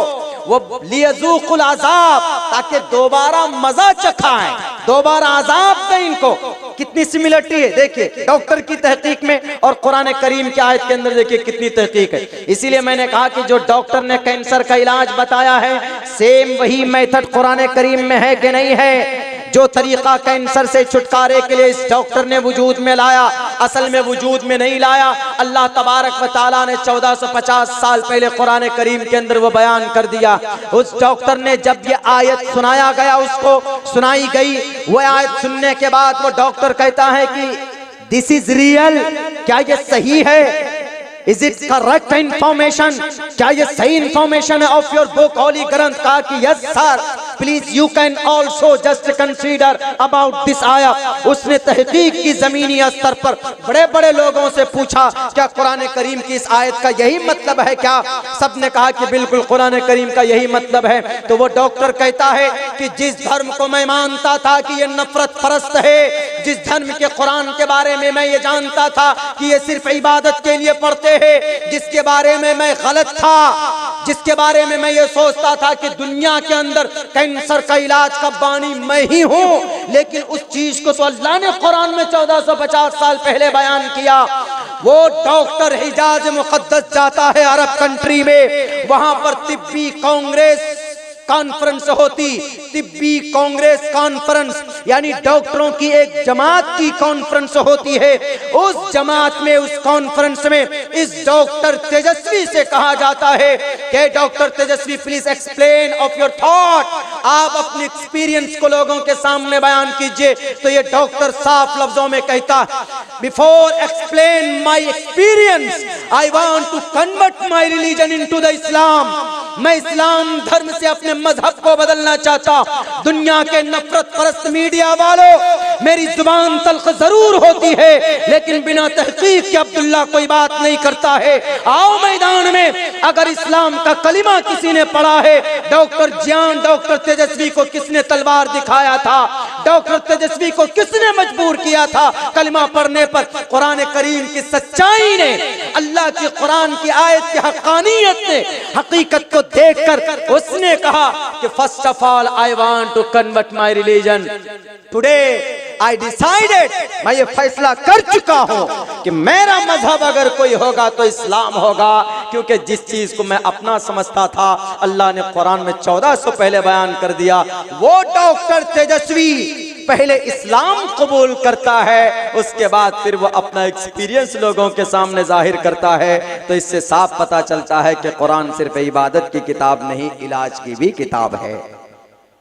वो लियज़ूक़ुल अज़ाब, ताकि दोबारा मजा चखाएं, दोबारा अजाब दें इनको। कितनी सिमिलरिटी है देखिए डॉक्टर की तहकीक में और कुरान करीम की आयत के अंदर देखिए कितनी तहकीक है। इसीलिए मैंने कहा कि जो डॉक्टर ने कैंसर का इलाज बताया है, सेम वही मेथड कुरान करीम में है कि नहीं है? जो तरीका कैंसर से छुटकारे के लिए इस डॉक्टर ने वजूद में लाया, असल में वजूद में नहीं लाया। अल्लाह तबारक व तआला ने 1450 साल पहले कुरान करीम के अंदर वो बयान कर दिया। उस डॉक्टर ने जब ये आयत सुनाया गया, उसको सुनाई गई, वो आयत सुनने के बाद वो डॉक्टर कहता है कि दिस इज रियल, क्या ये सही है? Is it correct information? क्या ये सही इंफॉर्मेशन है ऑफ योर बुक होली ग्रंथ? कहा कि yes sir, please you can also just consider about this आया। उसने तहकीक की जमीनी स्तर पर बड़े बड़े लोगों से पूछा, क्या कुरान करीम की इस आयत का यही मतलब है क्या? सब ने कहा कि बिल्कुल कुरान करीम का यही मतलब है। तो वो डॉक्टर कहता है कि जिस धर्म को मैं मानता था कि ये नफरत परस्त है, जिस धर्म के कुरान के बारे में मैं ये जानता था कि ये सिर्फ इबादत के लिए पढ़ते हैं, जिसके बारे में मैं गलत था, जिसके बारे में मैं ये सोचता था कि दुनिया के अंदर कैंसर का इलाज का बानी मैं ही हूं, लेकिन उस चीज को तो अल्लाह ने कुरान में 1450 साल पहले बयान किया। वो डॉक्टर हिजाज मुकद्दस जाता है अरब कंट्री में, वहां पर तिब्बी कांग्रेस कॉन्फ्रेंस होती, तिब्बी कांग्रेस कॉन्फ्रेंस, यानी डॉक्टरों की एक जमात की कॉन्फ्रेंस होती है। उस जमात में, उस कॉन्फ्रेंस में इस डॉक्टर तेजस्वी से कहा जाता है कि doctor Tejashwi please explain of your thought, आप अपने एक्सपीरियंस को लोगों के सामने बयान कीजिए। तो ये डॉक्टर साफ लफ्जों में कहता, before explain my experience I want to convert my religion into the Islam. मैं इस्लाम धर्म से अपने मजहब को बदलना चाहता। दुनिया के नफरत परस्त मीडिया वालों, मेरी जुबान तल्ख जरूर होती है, लेकिन बिना तहकीक के अब्दुल्ला कोई बात नहीं करता है। आओ मैदान में, अगर इस्लाम का कलिमा किसी ने पढ़ा है, डॉक्टर जियान, डॉक्टर तेजस्वी को किसने तलवार दिखाया था? डॉक्टर तेजस्वी को किसने मजबूर किया था कलिमा पढ़ने पर? कुरान करीम की सच्चाई ने, अल्लाह की कुरान की आयत की हक्कानियत ने, हकीकत को देखकर उसने कहा कि first of all I want to convert my religion today, I decided, मैं ये फैसला कर चुका हूं कि मेरा मजहब अगर कोई होगा तो इस्लाम होगा, क्योंकि जिस चीज को मैं अपना समझता था अल्लाह ने कुरान में 1400 पहले बयान कर दिया। वो डॉक्टर तेजस्वी पहले इस्लाम कबूल करता है, उसके बाद फिर वो अपना एक्सपीरियंस लोगों के सामने जाहिर करता है। तो इससे साफ पता चलता है कि कुरान सिर्फ इबादत की किताब नहीं, इलाज की भी किताब है।